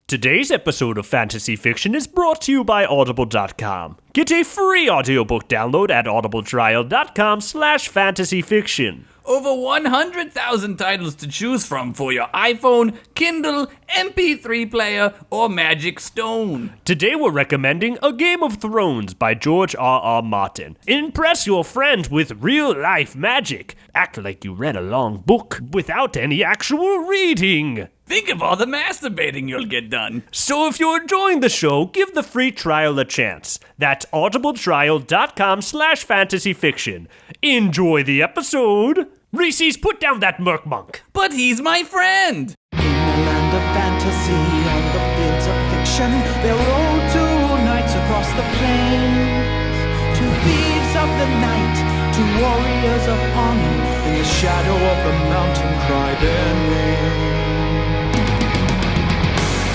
Today's episode of Fantasy Fiction is brought to you by Audible.com. Get a free audiobook download at audibletrial.com/fantasyfiction. Over 100,000 titles to choose from for your iPhone, Kindle, MP3 player, or Magic Stone. Today we're recommending A Game of Thrones by George R.R. Martin. Impress your friends with real-life magic. Act like you read a long book without any actual reading. Think of all the masturbating you'll get done. So if you're enjoying the show, give the free trial a chance. That's audibletrial.com/fantasyfiction. Enjoy the episode. Reese's, put down that merc monk. But he's my friend. In the land of fantasy, on the fields of fiction, there roll two knights across the plains. Two thieves of the night, two warriors of honor, in the shadow of the mountain cry their name.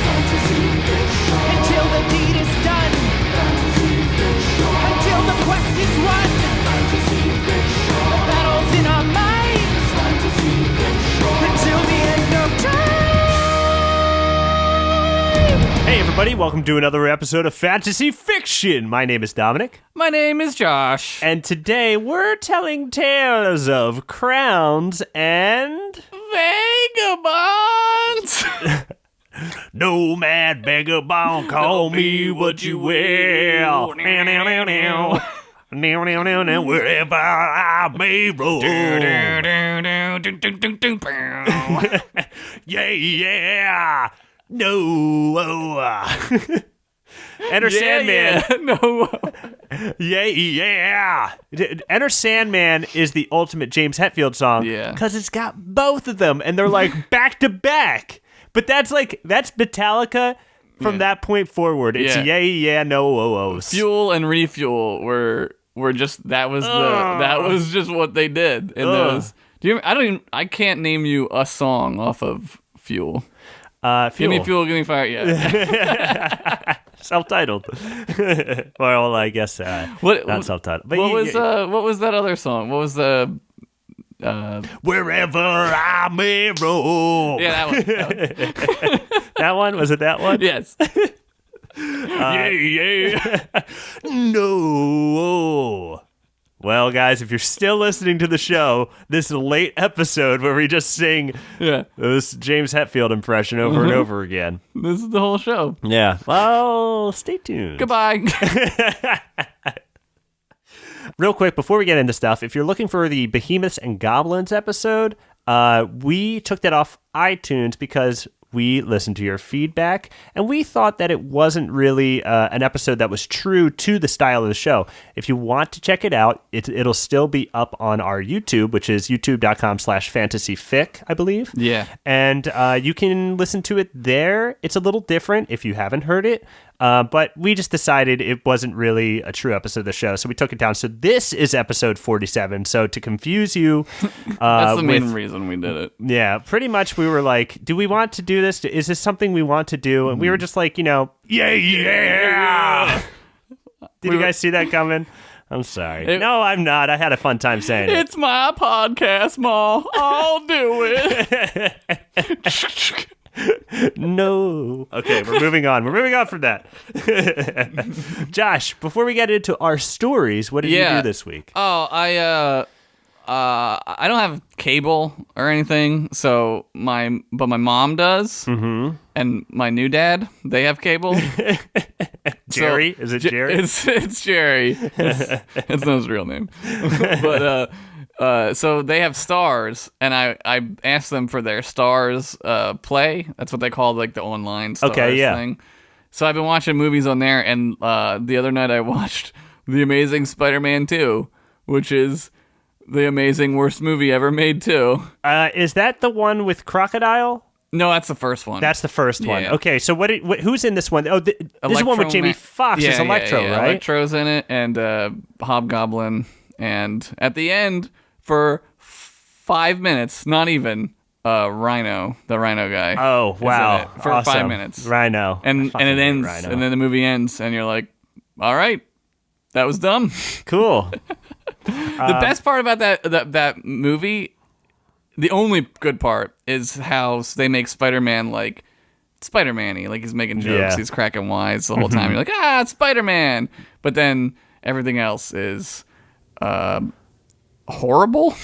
Fantasy fiction. Until the deed is done. Fantasy fiction. Until the quest is won. Fantasy fiction. The battle's in our minds. Fantasy fiction. Until the end of time. Hey everybody, welcome to another episode of Fantasy Fiction. My name is Dominic. My name is Josh. And today we're telling tales of crowns and... Vagabonds! Nomad vagabond, call me what you will. Wherever I may roam. Yeah. No. Enter Sandman. Yeah. No. Yeah. Enter Sandman is the ultimate James Hetfield song. Yeah. Because it's got both of them, and they're like back to back. But that's Metallica from that point forward. It's no. Fuel and Refuel were just that was just what they did in those. I can't name you a song off of Fuel. Fuel. Give me Fuel, give me Fire. Yeah. Self-titled. Well, I guess not self-titled. But what was that other song? What was the Wherever I may roam. Yeah, that one. That one? Was it that one? Yes. No. Well, guys, if you're still listening to the show, this is a late episode where we just sing this James Hetfield impression over and over again. This is the whole show. Yeah. Well, stay tuned. Goodbye. Real quick, before we get into stuff, if you're looking for the Behemoths and Goblins episode, we took that off iTunes because we listened to your feedback, and we thought that it wasn't really an episode that was true to the style of the show. If you want to check it out, it'll still be up on our YouTube, which is youtube.com/fantasyfic, I believe. Yeah. And you can listen to it there. It's a little different if you haven't heard it. But we just decided it wasn't really a true episode of the show, so we took it down. So this is episode 47. So to confuse you... That's the main reason we did it. Yeah, pretty much we were like, do we want to do this? Is this something we want to do? And we were just like, yeah. Did you guys see that coming? I'm sorry. No, I'm not. I had a fun time saying it. It's my podcast, Ma. I'll do it. No. Okay, we're moving on. We're moving on from that. Josh, before we get into our stories, what did you do this week? Oh, I don't have cable or anything, but my mom does, and my new dad, they have cable. Jerry? Is it Jerry? It's Jerry. It's not his real name, but so they have Stars, and I asked them for their Stars Play. That's what they call like the online Stars thing. So I've been watching movies on there, and the other night I watched The Amazing Spider-Man 2, which is the amazing worst movie ever made too. Is that the one with Crocodile? No, that's the first one. That's the first one. Okay, so who's in this one? Oh, this is one with Jamie Foxx as Electro, right? Electro's in it, and Hobgoblin, and at the end, for 5 minutes, not even, Rhino, the Rhino guy. Oh, wow. For awesome. 5 minutes. Rhino. And it ends, and then the movie ends, and you're like, all right, that was dumb. Cool. The best part about that movie, the only good part, is how they make Spider-Man like Spider-Man-y. Like, he's making jokes, Yeah. he's cracking wise the whole time. You're like, it's Spider-Man. But then everything else is horrible.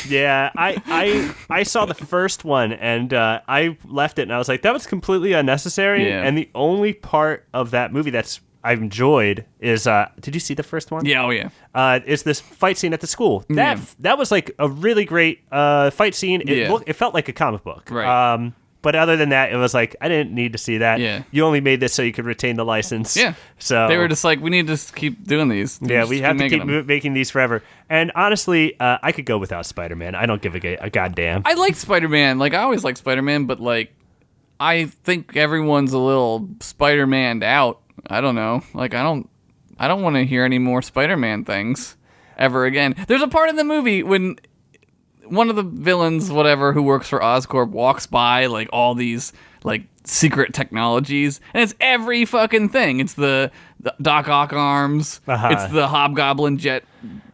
Yeah, I saw the first one and I left it and I was like, that was completely unnecessary. Yeah. And the only part of that movie that's I've enjoyed is did you see the first one? Yeah, oh yeah. Is this fight scene at the school? That was like a really great fight scene. It felt like a comic book. Right. But other than that, it was like I didn't need to see that. Yeah. You only made this so you could retain the license. Yeah. So They were just like, we need to keep doing these. yeah, Just we have to keep them. making these forever. And honestly, I could go without Spider-Man. I don't give a goddamn. I like Spider-Man. Like, I always like Spider-Man, but like, I think everyone's a little Spider-Man'd out. I don't know. Like, I don't want to hear any more Spider-Man things ever again. There's a part in the movie when one of the villains, whatever, who works for Oscorp walks by like all these like secret technologies, and it's every fucking thing. It's the Doc Ock arms. It's the Hobgoblin jet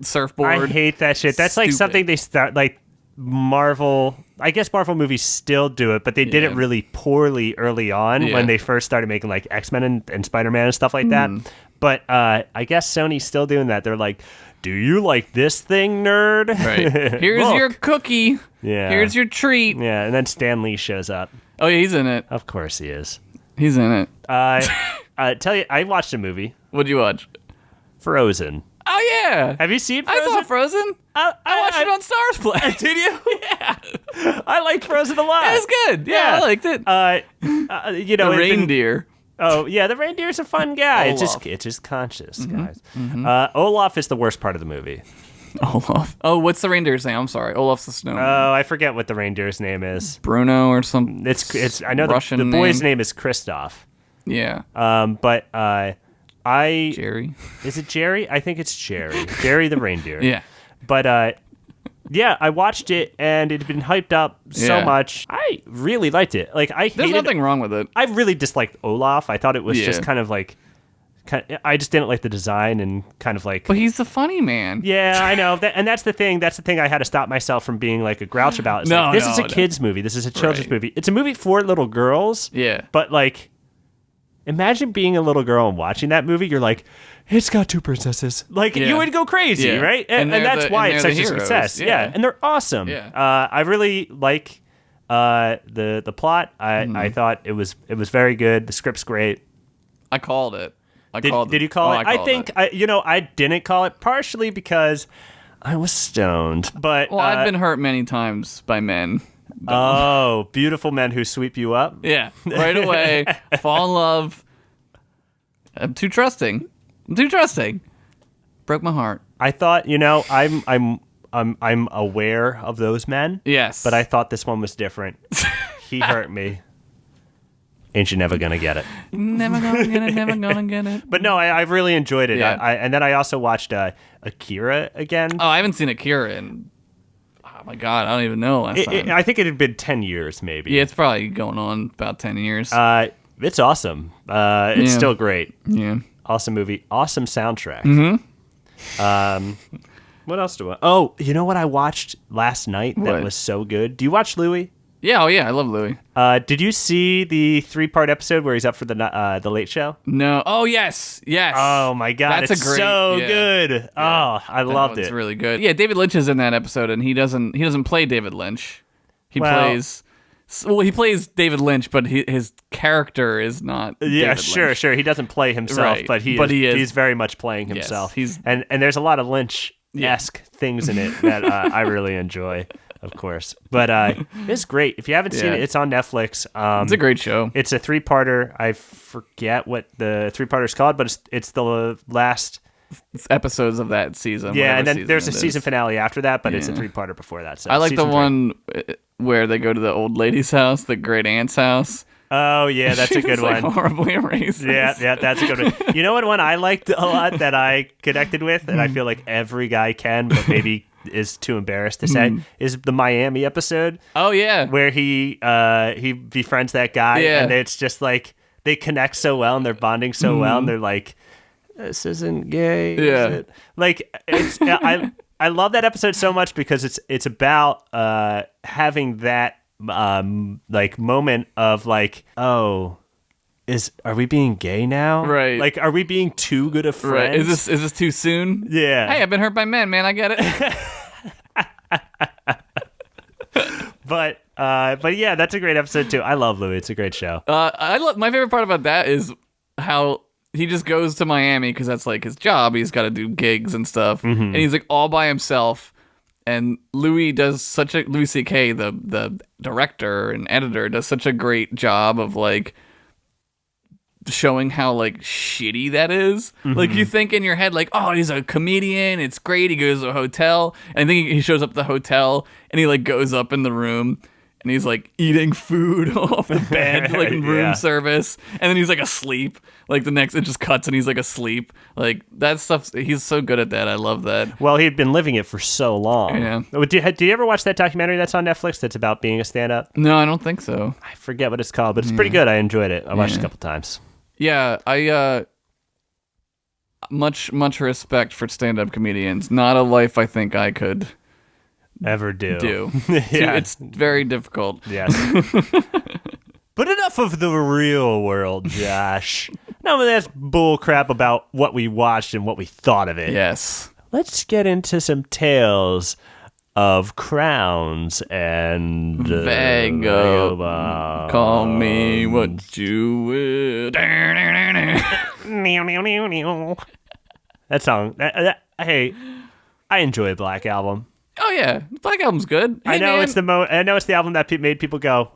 surfboard. I hate that shit. That's like Stupid. something they start like Marvel. I guess Marvel movies still do it, but they did it really poorly early on when they first started making like X-Men and Spider-Man and stuff like that. But I guess Sony's still doing that. They're like, do you like this thing, nerd? Right. Here's Look. your cookie. Yeah. Here's your treat. Yeah, and then Stan Lee shows up. Oh yeah, he's in it. Of course he is. He's in it. Tell you, I watched a movie, What'd you watch? Frozen. Oh yeah. Have you seen Frozen? I saw Frozen. I watched it on Stars Play. Did you? Yeah. I liked Frozen a lot. It was good. Yeah, I liked it. You know, The it's been- reindeer. Oh yeah, the reindeer's a fun guy. Olaf. It's just conscious, guys. Olaf is the worst part of the movie. Olaf. Oh, what's the reindeer's name? I'm sorry. Olaf's the snowman. Oh, I forget what the reindeer's name is. Bruno or something. It's. I know Russian the boy's name. name is Kristoff. Yeah. But I Jerry. is it Jerry? I think it's Jerry. Jerry the reindeer. Yeah. But yeah, I watched it and it had been hyped up so Yeah. much. I really liked it. Like I There's hated. nothing wrong with it. I really disliked Olaf. I thought it was just Yeah. kind of like. I just didn't like the design and kind of like. But he's the funny man. Yeah, I know. And that's the thing. That's the thing I had to stop myself from being like a grouch about. It's No, like, this no, is a no. kid's movie. This is a children's Right. movie. It's a movie for little girls. Yeah. But like, imagine being a little girl and watching that movie. You're like, it's got two princesses. Like, Yeah. you would go crazy, Yeah. right? And And that's why and it's they're such the a heroes. success. Yeah. And they're awesome. Yeah. I really like the plot. I thought it was very good. The script's great. I called it. Did you call it? I think I didn't call it partially because I was stoned. But Well, I've been hurt many times by men. oh, beautiful men who sweep you up. Yeah. Right away. Fall in love. I'm too trusting. Broke my heart. I thought, I'm aware of those men. Yes. But I thought this one was different. He hurt me. Ain't you never gonna get it? Never gonna get it. Never gonna get it. But no, I've really enjoyed it. Yeah. And then I also watched Akira again. Oh, I haven't seen Akira in. Oh my god, I don't even know last time. I think it had been 10 years, maybe. Yeah, it's probably going on about 10 years. It's awesome. It's Yeah. still great. Yeah. Awesome movie. Awesome soundtrack. Mm-hmm. What else do I? Oh, you know what I watched last night that What? was so good? Do you watch Louis? Yeah, oh yeah, I love Louis. Did you see the 3-part episode where he's up for the Late Show? No. Oh, yes. Yes. Oh my god, That's it's a great, so yeah. good. Oh, I loved It's it. really good. Yeah, David Lynch is in that episode, and he doesn't play David Lynch. He plays David Lynch, but his character is not. Yeah, David sure, Lynch. sure. He doesn't play himself, Right. but he But he is. he's very much playing himself. he's- and there's a lot of Lynch-esque things in it that I really enjoy, of course. But it's great. If you haven't seen Yeah. it, it's on Netflix. It's a great show. It's a 3-parter. I forget what the 3-parter is called, but it's the last. Episodes of that season. Yeah, whatever and then season there's a it season is. finale after that, but it's a Yeah. 3-parter before that. So I like the season 3. one where they go to the old lady's house, the great aunt's house. Oh yeah, that's a good She's, like, one. horribly racist. Yeah, that's a good one. You know what one I liked a lot that I connected with, and I Hmm. feel like every guy can, but maybe is too embarrassed to say, is the Miami episode Oh yeah. where he befriends that guy, Yeah. and it's just like they connect so well and they're bonding so well, and they're like, "This isn't gay." is Yeah. it?" Like I love that episode so much because it's about having that like moment of like, oh, are we being gay now? Right. Like, are we being too good of friends? Right. Is this too soon? Yeah. Hey, I've been hurt by men, man. I get it. But yeah, that's a great episode too. I love Louis. It's a great show. My favorite part about that is how he just goes to Miami because that's like his job. He's got to do gigs and stuff, and he's like all by himself. And Louis C.K., the director and editor, does such a great job of like showing how like shitty that is. Like you think in your head like, oh, he's a comedian, it's great. He goes to a hotel, and I think he shows up at the hotel, and he like goes up in the room. And he's like eating food off the bed, like room service. And then he's like asleep. Like it just cuts and he's like asleep. Like that stuff, he's so good at that. I love that. Well, he'd been living it for so long. Yeah. Did you ever watch that documentary that's on Netflix that's about being a stand-up? No, I don't think so. I forget what it's called, but it's pretty good. I enjoyed it. I watched it a couple times. Yeah, I much respect for stand-up comedians. Not a life I think I could ever do. Yeah. It's very difficult. Yes. But enough of the real world, Josh. None of that's bull crap about what we watched and what we thought of it. Yes. Let's get into some tales of crowns and Vagabonds. Call me what you will. That song. Hey, I enjoy Black Album. Oh yeah, Black Album's good. Hey, I know man. I know it's the album that made people go,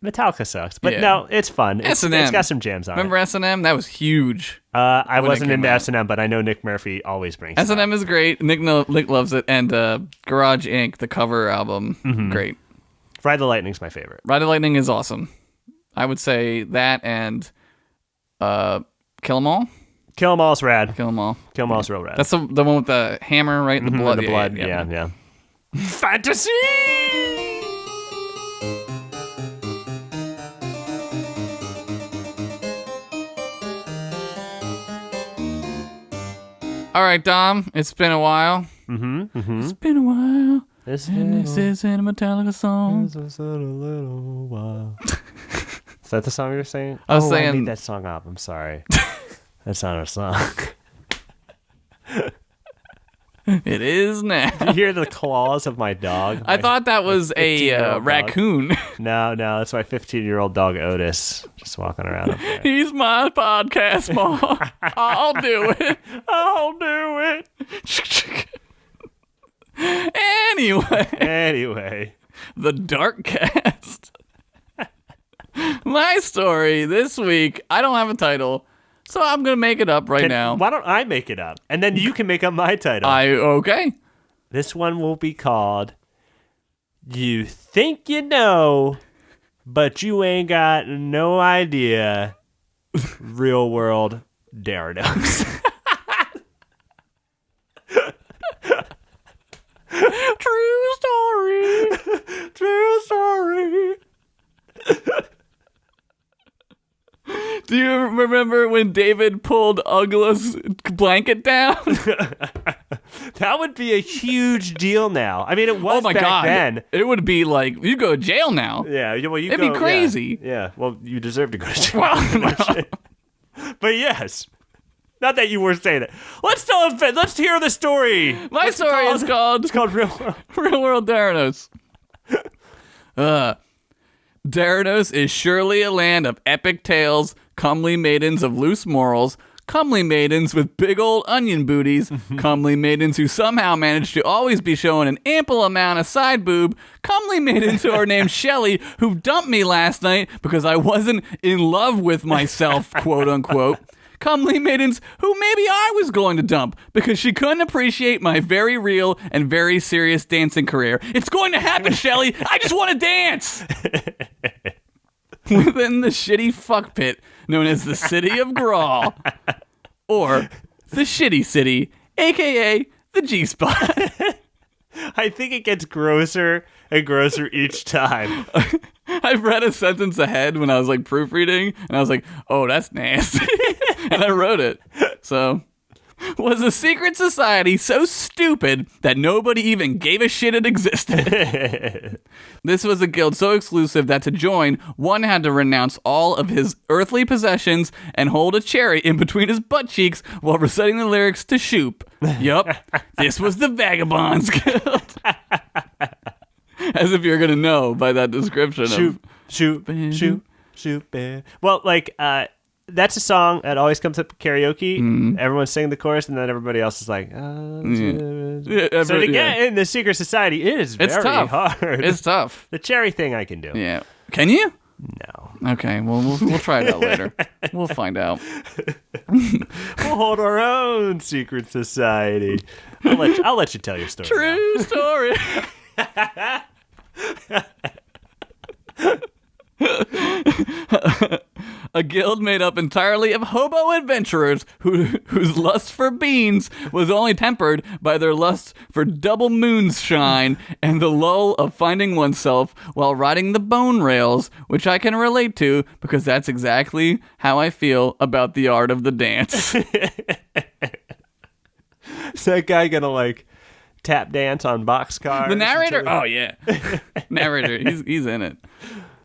Metallica sucks, but Yeah. no, it's fun. S&M. It's got some jams on Remember S&M? That was huge. I wasn't came into out. S&M, but I know Nick Murphy always brings S&M is great. Nick loves it, and Garage Inc., the cover album, great. Ride the Lightning's my favorite. Ride the Lightning is awesome. I would say that and Kill 'Em All. Kill 'Em All's rad. Kill 'Em All. Kill 'Em All's real rad. That's the one with the hammer, right? The blood. The blood. Yeah. Yeah. Fantasy! All right, Dom. It's been a while. It's been a while. This isn't a Metallica song. Is that the song you're saying? I was I saying- made that song up. I'm sorry. That's not our song. It is now. You hear the claws of my dog? I thought that was a 15-year-old dog. raccoon. No, that's my 15-year-old dog Otis just walking around up there. He's my podcast mom. I'll do it. I'll do it. Anyway. The Dark Cast. My story this week, I don't have a title, so I'm going to make it up now. Why don't I make it up? And then you can make up my title. Okay. This one will be called You Think You Know, But You Ain't Got No Idea. Real World Gyarados. True story. True story. Do you remember when David pulled Ugla's blanket down? That would be a huge deal now. I mean, it was Oh my back God. then. It would be like, you go to jail now. Yeah, well, It'd be crazy. Yeah, well, you deserve to go to jail. Well, But yes, not that you were saying it. Let's hear the story. my story is called It's called Real World. Real World Gyarados. Gyarados is surely a land of epic tales, comely maidens of loose morals, comely maidens with big old onion booties, comely maidens who somehow manage to always be showing an ample amount of side boob, comely maidens who are named Shelly, who dumped me last night because I wasn't in love with myself, quote unquote. Comely maidens who maybe I was going to dump because she couldn't appreciate my very real and very serious dancing career. It's going to happen, Shelly. I just want to dance. Within the shitty fuck pit known as the City of Grawl, or the Shitty City, aka the G-Spot. I think it gets grosser and grosser each time. I've read a sentence ahead when I was like proofreading, and I was like, oh, that's nasty. And I wrote it. So, was a secret society so stupid that nobody even gave a shit it existed. This was a guild so exclusive that to join, one had to renounce all of his earthly possessions and hold a cherry in between his butt cheeks while reciting the lyrics to Shoop. Yup, this was the Vagabonds Guild. As if you're going to know by that description. Shoop, bear. Well, like, that's a song that always comes up at karaoke. Everyone's singing the chorus, and then everybody else is like, so to get in the secret society, it is very hard. It's tough. The cherry thing I can do. Yeah. Can you? No. Okay, well, we'll try it out later. We'll find out. We'll hold our own secret society. I'll let you tell your story. True story. A guild made up entirely of hobo adventurers whose lust for beans was only tempered by their lust for double moonshine and the lull of finding oneself while riding the bone rails, which I can relate to because that's exactly how I feel about the art of the dance. Is that guy gonna like tap dance on boxcars? The narrator? Oh yeah. Narrator, he's in it.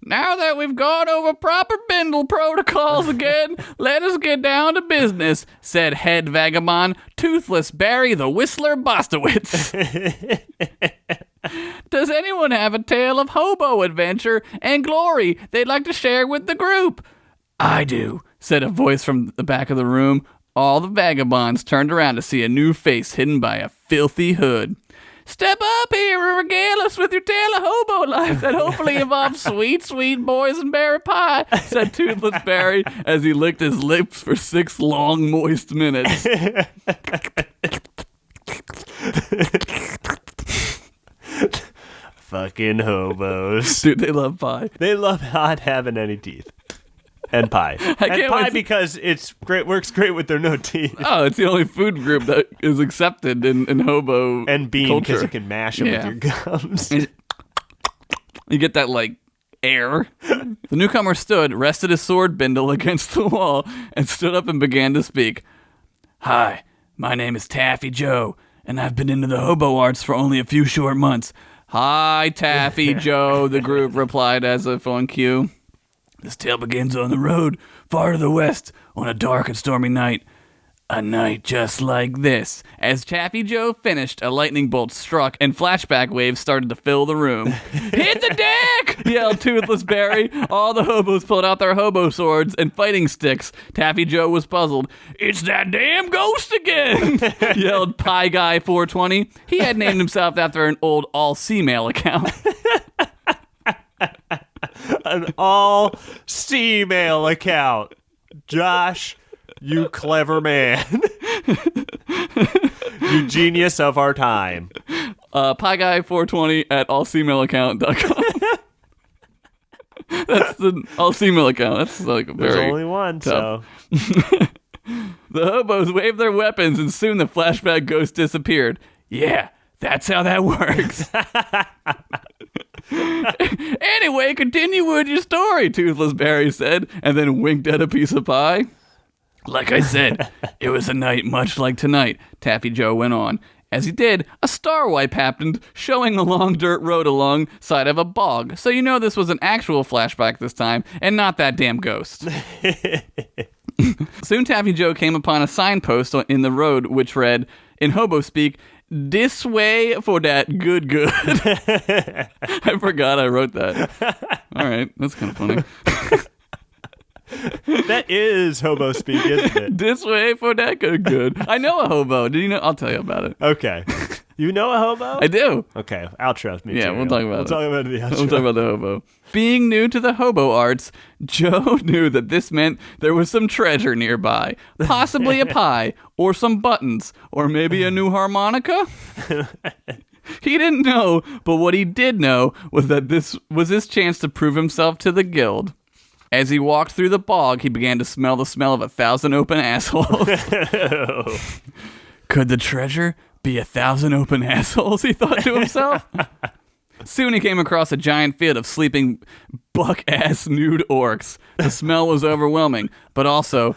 Now that we've gone over proper bindle protocols again, let us get down to business, said head vagabond Toothless Barry the Whistler Bostowitz. Does anyone have a tale of hobo adventure and glory they'd like to share with the group? I do, said a voice from the back of the room. All the vagabonds turned around to see a new face hidden by a filthy hood. Step up here and regale us with your tale of hobo life that hopefully involves sweet, sweet boysenberry pie, said Toothless Barry as he licked his lips for 6 long, moist minutes. Fucking hobos. Dude, they love pie. They love not having any teeth. And pie. And pie because it's great. Works great with their no teeth. Oh, it's the only food group that is accepted in hobo and bean culture. Because you can mash them with your gums. You get that like air. The newcomer stood, rested his sword bindle against the wall, and stood up and began to speak. Hi, my name is Taffy Joe, and I've been into the hobo arts for only a few short months. Hi, Taffy Joe, the group replied as if on cue. This tale begins on the road, far to the west, on a dark and stormy night. A night just like this. As Taffy Joe finished, a lightning bolt struck, and flashback waves started to fill the room. Hit the deck! Yelled Toothless Barry. All the hobos pulled out their hobo swords and fighting sticks. Taffy Joe was puzzled. It's that damn ghost again! Yelled Pie Guy 420. He had named himself after an old all-female account. An all-female account. Josh, you clever man. You genius of our time. Pieguy420 at allfemaleaccount.com. That's the all-female account. That's like a very There's only one, tough. so. The hobos waved their weapons, and soon the flashback ghost disappeared. Yeah, that's how that works. Anyway, continue with your story, Toothless Barry said, and then winked at a piece of pie. Like I said, it was a night much like tonight, Taffy Joe went on. As he did, a star wipe happened, showing a long dirt road alongside of a bog. So you know this was an actual flashback this time, and not that damn ghost. Soon Taffy Joe came upon a signpost in the road which read, in hobo speak, "This way for that good." I forgot I wrote that. All right, that's kind of funny. That is hobo speak, isn't it? This way for that good. I know a hobo. Do you know? I'll tell you about it. Okay. You know a hobo? I do. Okay, outro. Me yeah, too. we'll talk about it. We'll talk about the outro. We'll talk about the hobo. Being new to the hobo arts, Joe knew that this meant there was some treasure nearby. Possibly a pie, or some buttons, or maybe a new harmonica. He didn't know, but what he did know was that this was his chance to prove himself to the guild. As he walked through the bog, he began to smell the smell of 1,000 open assholes. Could the treasure be 1,000 open assholes, he thought to himself. Soon he came across a giant field of sleeping buck-ass nude orcs. The smell was overwhelming, but also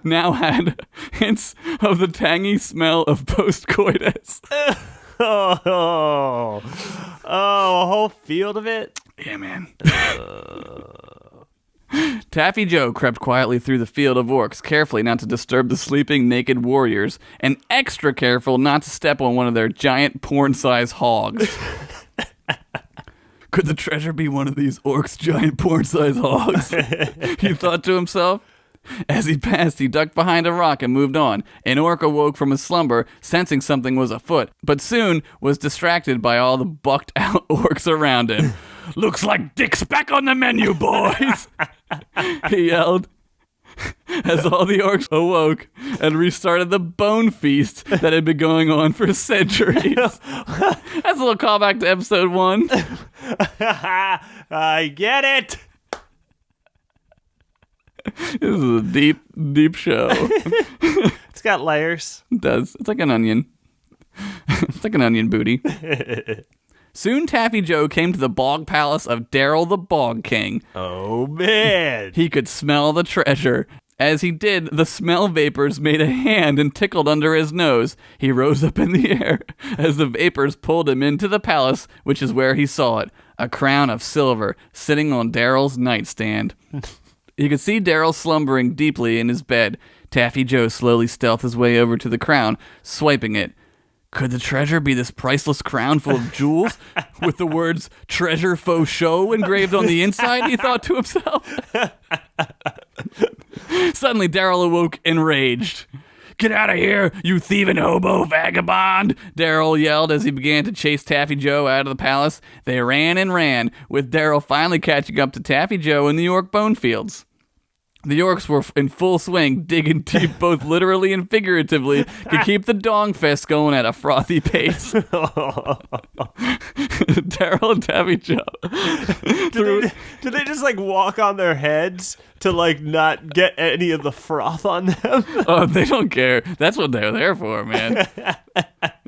now had hints of the tangy smell of post-coitus. Oh, a whole field of it? Yeah, man. Taffy Joe crept quietly through the field of orcs, carefully not to disturb the sleeping naked warriors, and extra careful not to step on one of their giant porn-sized hogs. Could the treasure be one of these orcs' giant porn-sized hogs? He thought to himself. As he passed, he ducked behind a rock and moved on. An orc awoke from his slumber, sensing something was afoot, but soon was distracted by all the bucked-out orcs around him. Looks like Dick's back on the menu, boys! He yelled as all the orcs awoke and restarted the bone feast that had been going on for centuries. That's a little callback to episode 1. I get it. This is a deep, deep show. It's got layers. It does. It's like an onion. It's like an onion booty. Soon Taffy Joe came to the bog palace of Daryl the Bog King. Oh, man. He could smell the treasure. As he did, the smell vapors made a hand and tickled under his nose. He rose up in the air as the vapors pulled him into the palace, which is where he saw it, a crown of silver sitting on Daryl's nightstand. He could see Daryl slumbering deeply in his bed. Taffy Joe slowly stealthed his way over to the crown, swiping it. Could the treasure be this priceless crown full of jewels with the words treasure faux show engraved on the inside, he thought to himself. Suddenly, Daryl awoke enraged. Get out of here, you thieving hobo vagabond! Daryl yelled as he began to chase Taffy Joe out of the palace. They ran and ran, with Daryl finally catching up to Taffy Joe in the York bone fields. The orcs were in full swing, digging deep both literally and figuratively to keep the dong fest going at a frothy pace. Daryl and Taffy Joe. Do they just like walk on their heads to like not get any of the froth on them? Oh, they don't care. That's what they're there for, man.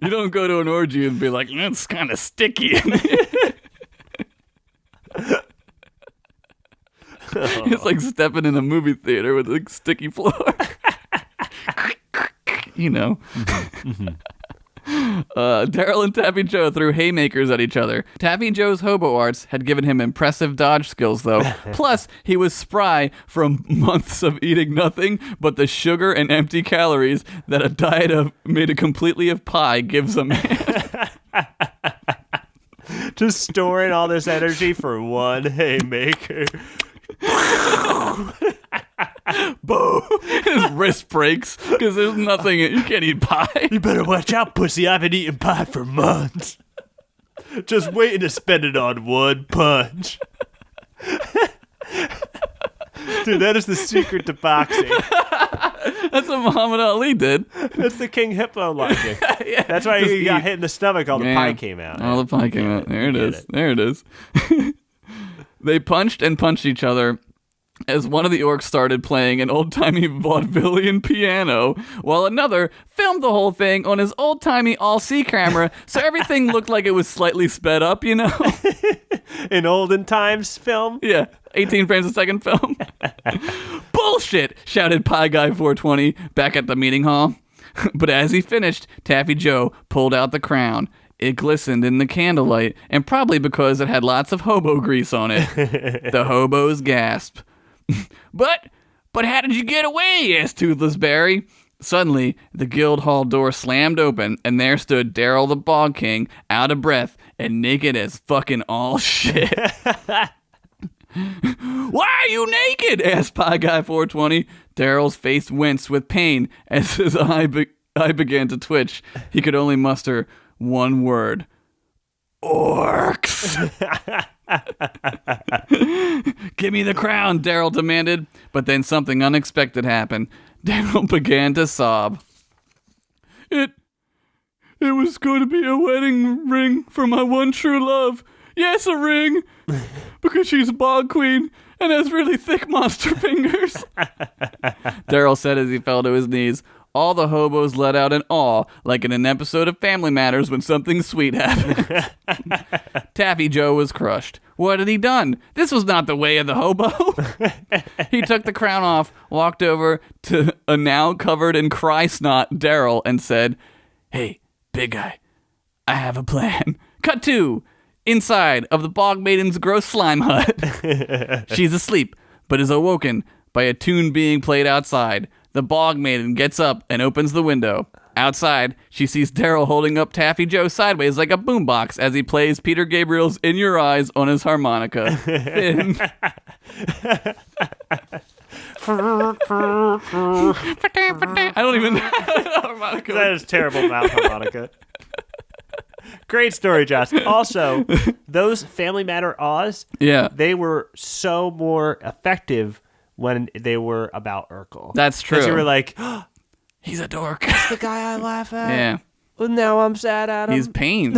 You don't go to an orgy and be like, it's kind of sticky in here. It's like stepping in a movie theater with a sticky floor. You know. Daryl and Taffy Joe threw haymakers at each other. Taffy Joe's hobo arts had given him impressive dodge skills, though. Plus, he was spry from months of eating nothing but the sugar and empty calories that a diet of made completely of pie gives a man. Just storing all this energy for one haymaker. Boom! His wrist breaks because there's nothing. You can't eat pie. You better watch out, pussy. I've been eating pie for months. Just waiting to spend it on one punch. Dude, that is the secret to boxing. That's what Muhammad Ali did. That's the King Hippo logic. Yeah, That's why he got hit in the stomach. All the pie came out. All the pie came out. There it is. There it is. They punched and punched each other as one of the orcs started playing an old-timey vaudevillian piano, while another filmed the whole thing on his old-timey all-C camera, so everything looked like it was slightly sped up, you know? In olden times film? Yeah, 18 frames a second film. Bullshit, shouted Pie Guy 420 back at the meeting hall. But as he finished, Taffy Joe pulled out the crown. It glistened in the candlelight, and probably because it had lots of hobo grease on it. The hobos gasped. But how did you get away? Asked Toothless Barry. Suddenly, the guild hall door slammed open, and there stood Daryl the Bog King, out of breath and naked as fucking all shit. Why are you naked? Asked Pie Guy 420. Daryl's face winced with pain as his eye began to twitch. He could only muster one word. Orcs. Give me the crown, Daryl demanded. But then something unexpected happened. Daryl began to sob. It was going to be a wedding ring for my one true love. Yes, a ring. Because she's a bog queen and has really thick monster fingers. Daryl said as he fell to his knees. all the hobos let out an awe, like in an episode of Family Matters when something sweet happens. Taffy Joe was crushed. What had he done? This was not the way of the hobo. He took the crown off, walked over to a now covered in cry snot Daryl, and said, "Hey, big guy, I have a plan." Cut 2. Inside of the Bog Maiden's gross slime hut. She's asleep, but is awoken by a tune being played outside. The Bog Maiden gets up and opens the window. Outside, she sees Daryl holding up Taffy Joe sideways like a boombox as he plays Peter Gabriel's In Your Eyes on his harmonica. Finn. I don't even know harmonica. That is terrible mouth harmonica. Great story, Josh. Also, those Family Matter Oz, Yeah. they were so more effective when they were about Urkel. That's true. Because you were like, oh, He's a dork. that's the guy I laugh at. Yeah. Well, now I'm sad at him. He's pain.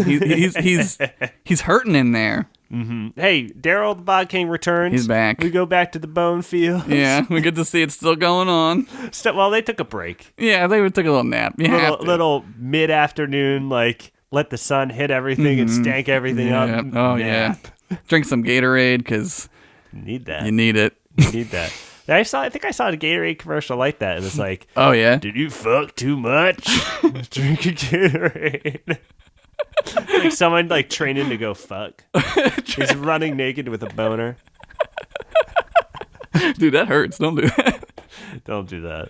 He's hurting in there. Hey, Daryl the Bog King returns. He's back. We go back to the bone field. Yeah, we get to see it's still going on. Well, they took a break. Yeah, they took a little nap. You have to. Little mid-afternoon, like, let the sun hit everything and stank everything up. Oh, nap. yeah. Drink some Gatorade because Need that. you need it. You need that. I think I saw a Gatorade commercial like that. It was like, Oh, yeah? did you fuck too much? Drink a Gatorade. Like someone like training to go fuck. He's running naked with a boner. Dude, that hurts. Don't do that. Don't do that.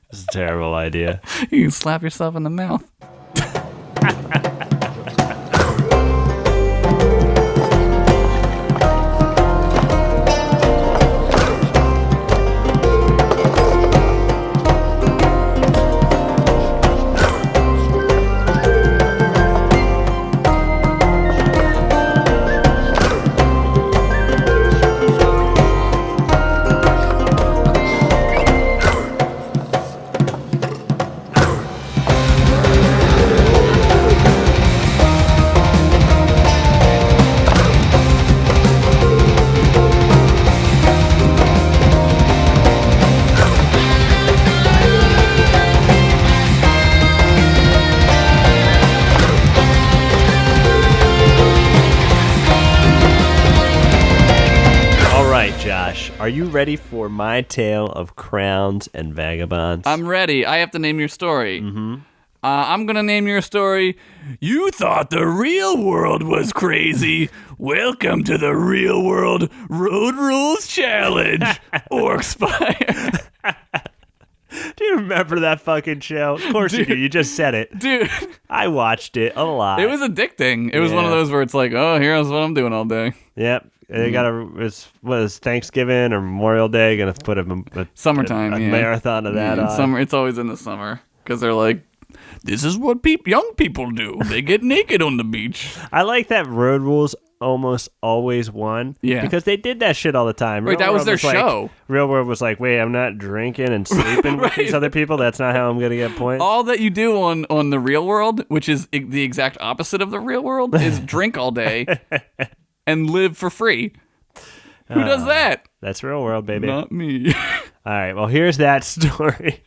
It's a terrible idea. You can slap yourself in the mouth. Are you ready for my tale of crowns and vagabonds? I'm ready. I have to name your story. Mm-hmm. I'm going to name your story, You Thought the Real World Was Crazy. Welcome to the Real World Road Rules Challenge. Orcspire. Do you remember that fucking show? Of course you do. You just said it. Dude. I watched it a lot. It was addicting. It was one of those where it's like, oh, here's what I'm doing all day. Yep. They was Thanksgiving or Memorial Day going to put a summertime marathon of that on. Summer. It's always in the summer because they're like, this is what young people do. They get naked on the beach. I like that Road Rules almost always won. Yeah. Because they did that shit all the time. Right, that was their show. Real World was like, wait, I'm not drinking and sleeping with these other people. That's not how I'm going to get points. All that you do on the Real World, which is the exact opposite of the Real World, is drink all day and live for free. Who does that? That's Real World, baby. Not me. All right, well, here's that story.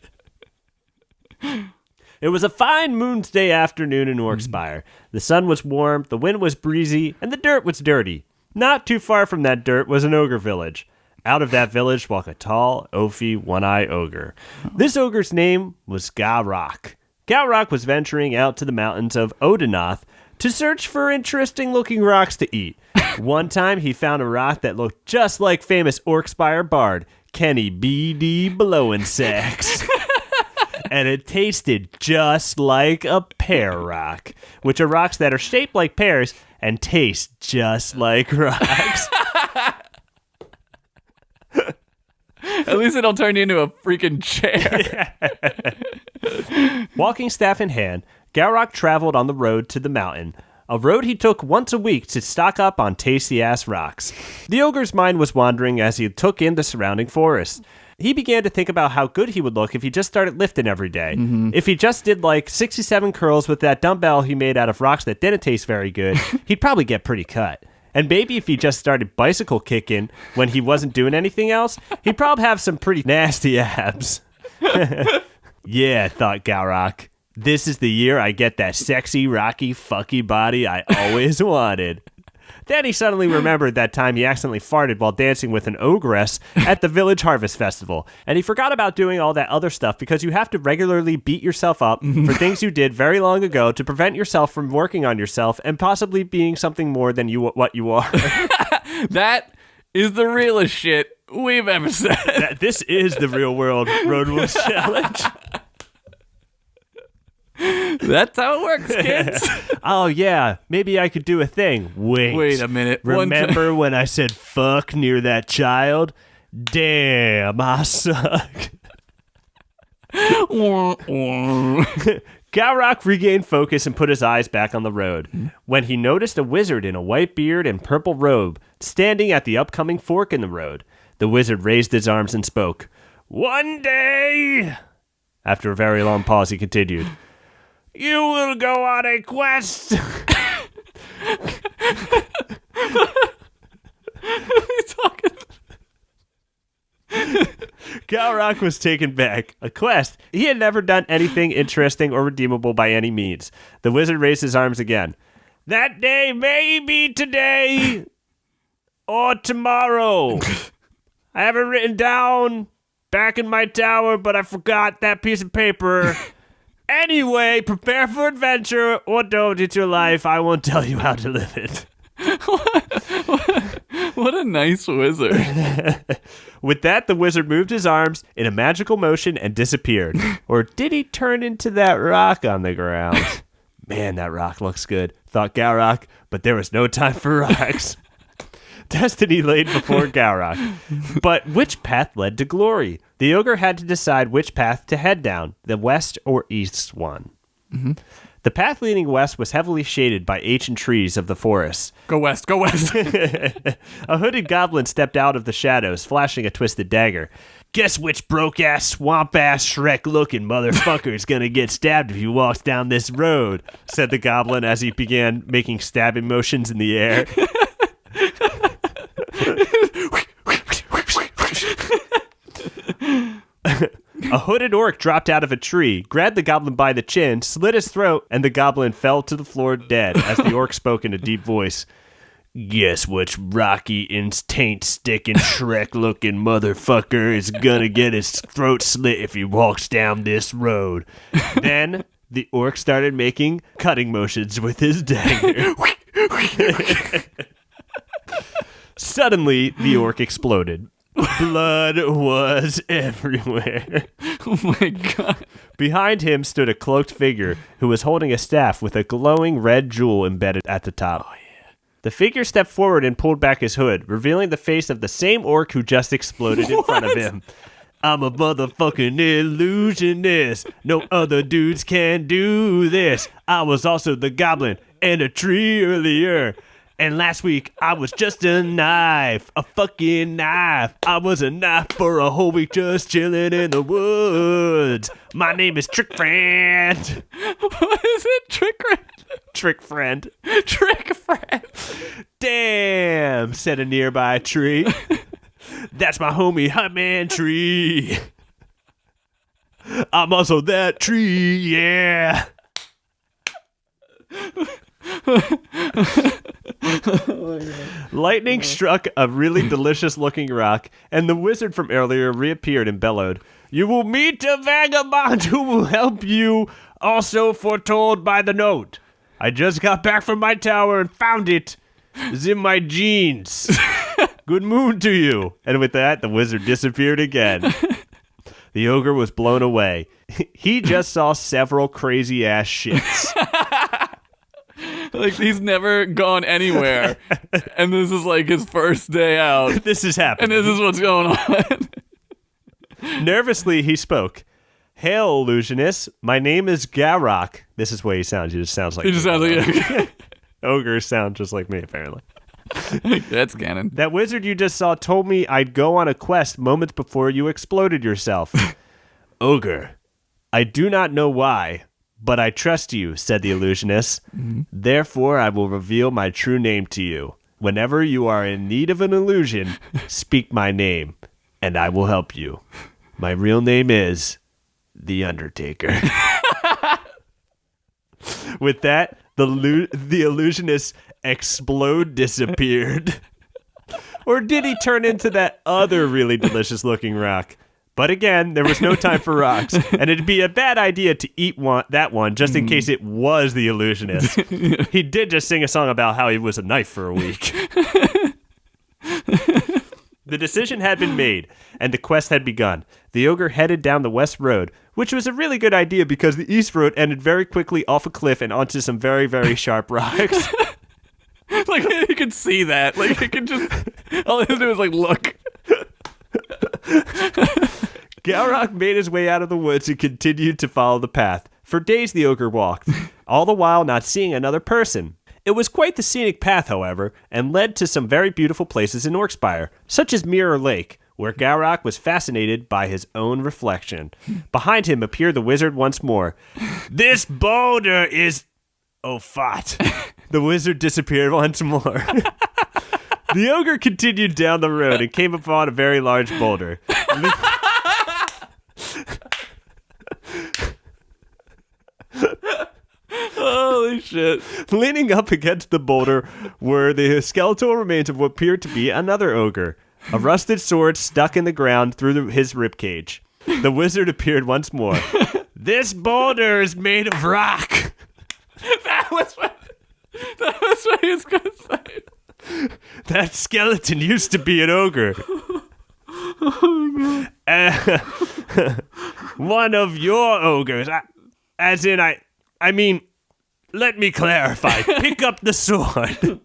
It was a fine moon's day afternoon in Orcspire. The sun was warm, the wind was breezy, and the dirt was dirty. Not too far from that dirt was an ogre village. Out of that village walked a tall, oafy, one-eye ogre. This ogre's name was Garrock. Garrock was venturing out to the mountains of Odinoth to search for interesting-looking rocks to eat. One time, he found a rock that looked just like famous Orcspire bard, Kenny B.D. Blowinsex. And it tasted just like a pear rock, which are rocks that are shaped like pears and taste just like rocks. At least it'll turn you into a freaking chair. Walking staff in hand, Garrock traveled on the road to the mountain, a road he took once a week to stock up on tasty-ass rocks. The ogre's mind was wandering as he took in the surrounding forest. He began to think about how good he would look if he just started lifting every day. Mm-hmm. If he just did like 67 curls with that dumbbell he made out of rocks that didn't taste very good, he'd probably get pretty cut. And maybe if he just started bicycle kicking when he wasn't doing anything else, he'd probably have some pretty nasty abs. Yeah, thought Galrock. This is the year I get that sexy, rocky, fucky body I always wanted. Then he suddenly remembered that time he accidentally farted while dancing with an ogress at the Village Harvest Festival. And he forgot about doing all that other stuff because you have to regularly beat yourself up for things you did very long ago to prevent yourself from working on yourself and possibly being something more than what you are. That is the realest shit we've ever said. This is the real world road rules challenge. That's how it works, kids. Oh, yeah. Maybe I could do a thing. Wait a minute. Remember when I said fuck near that child? Damn, I suck. Galrock regained focus and put his eyes back on the road when he noticed a wizard in a white beard and purple robe standing at the upcoming fork in the road. The wizard raised his arms and spoke. One day... After a very long pause, he continued. You will go on a quest. What are you talking about? Galrock was taken back. A quest. He had never done anything interesting or redeemable by any means. The wizard raised his arms again. That day may be today or tomorrow. I have it written down back in my tower, but I forgot that piece of paper. Anyway, prepare for adventure or don't. It's your life. I won't tell you how to live it. What a nice wizard. With that, the wizard moved his arms in a magical motion and disappeared. Or did he turn into that rock on the ground? Man, that rock looks good, thought Galrock, but there was no time for rocks. Destiny laid before Galrock. But which path led to glory? The ogre had to decide which path to head down, the west or east one. Mm-hmm. The path leading west was heavily shaded by ancient trees of the forest. Go west, go west. A hooded goblin stepped out of the shadows, flashing a twisted dagger. Guess which broke-ass, swamp-ass, Shrek-looking motherfucker is gonna get stabbed if he walks down this road, said the goblin as he began making stabbing motions in the air. A hooded orc dropped out of a tree, grabbed the goblin by the chin, slit his throat, and the goblin fell to the floor dead as the orc spoke in a deep voice. Guess which rocky and taint-sticking Shrek-looking motherfucker is gonna get his throat slit if he walks down this road. Then the orc started making cutting motions with his dagger. Suddenly, the orc exploded. Blood was everywhere. Oh my god. Behind him stood a cloaked figure who was holding a staff with a glowing red jewel embedded at the top. Oh, yeah. The figure stepped forward and pulled back his hood, revealing the face of the same orc who just exploded in front of him. I'm a motherfucking illusionist. No other dudes can do this. I was also the goblin and a tree earlier. And last week, I was just a knife, a fucking knife. I was a knife for a whole week just chilling in the woods. My name is Trick Friend. What is it? Trick Friend? Trick Friend. Trick Friend. Damn, said a nearby tree. That's my homie, Hotman Tree. I'm also that tree, yeah. Lightning struck a really delicious-looking rock, and the wizard from earlier reappeared and bellowed, "You will meet a vagabond who will help you, also foretold by the note. I just got back from my tower and found it. It's in my jeans. Good moon to you." And with that, the wizard disappeared again. The ogre was blown away. He just saw several crazy-ass shits. Like, he's never gone anywhere, and this is like his first day out. This is happening. And this is what's going on. Nervously, he spoke. "Hail, illusionist. My name is Galrock." This is the way he sounds. He just sounds like He just me. sounds like Ogres sound just like me, apparently. That's canon. That wizard you just saw told me I'd go on a quest moments before you exploded yourself. Ogre, I do not know why, but I trust you, said the illusionist. Mm-hmm. Therefore, I will reveal my true name to you. Whenever you are in need of an illusion, speak my name, and I will help you. My real name is the Undertaker. With that, the illusionist disappeared. Or did he turn into that other really delicious-looking rock? But again, there was no time for rocks, and it'd be a bad idea to eat that one just in case it was the illusionist. He did just sing a song about how he was a knife for a week. The decision had been made, and the quest had begun. The ogre headed down the west road, which was a really good idea because the east road ended very quickly off a cliff and onto some very, very sharp rocks. Like, you could see that. Like, you could just... All he had to do was, like, look. Galrock made his way out of the woods and continued to follow the path. For days the ogre walked, all the while not seeing another person. It was quite the scenic path, however, and led to some very beautiful places in Orkspire, such as Mirror Lake, where Galrock was fascinated by his own reflection. Behind him appeared the wizard once more. This boulder is... Oh, fat. The wizard disappeared once more. The ogre continued down the road and came upon a very large boulder. Holy shit. Leaning up against the boulder were the skeletal remains of what appeared to be another ogre. A rusted sword stuck in the ground through his ribcage. The wizard appeared once more. This boulder is made of rock. That was what he was going to say. That skeleton used to be an ogre. Oh, my God. One of your ogres. I mean, let me clarify. Pick up the sword.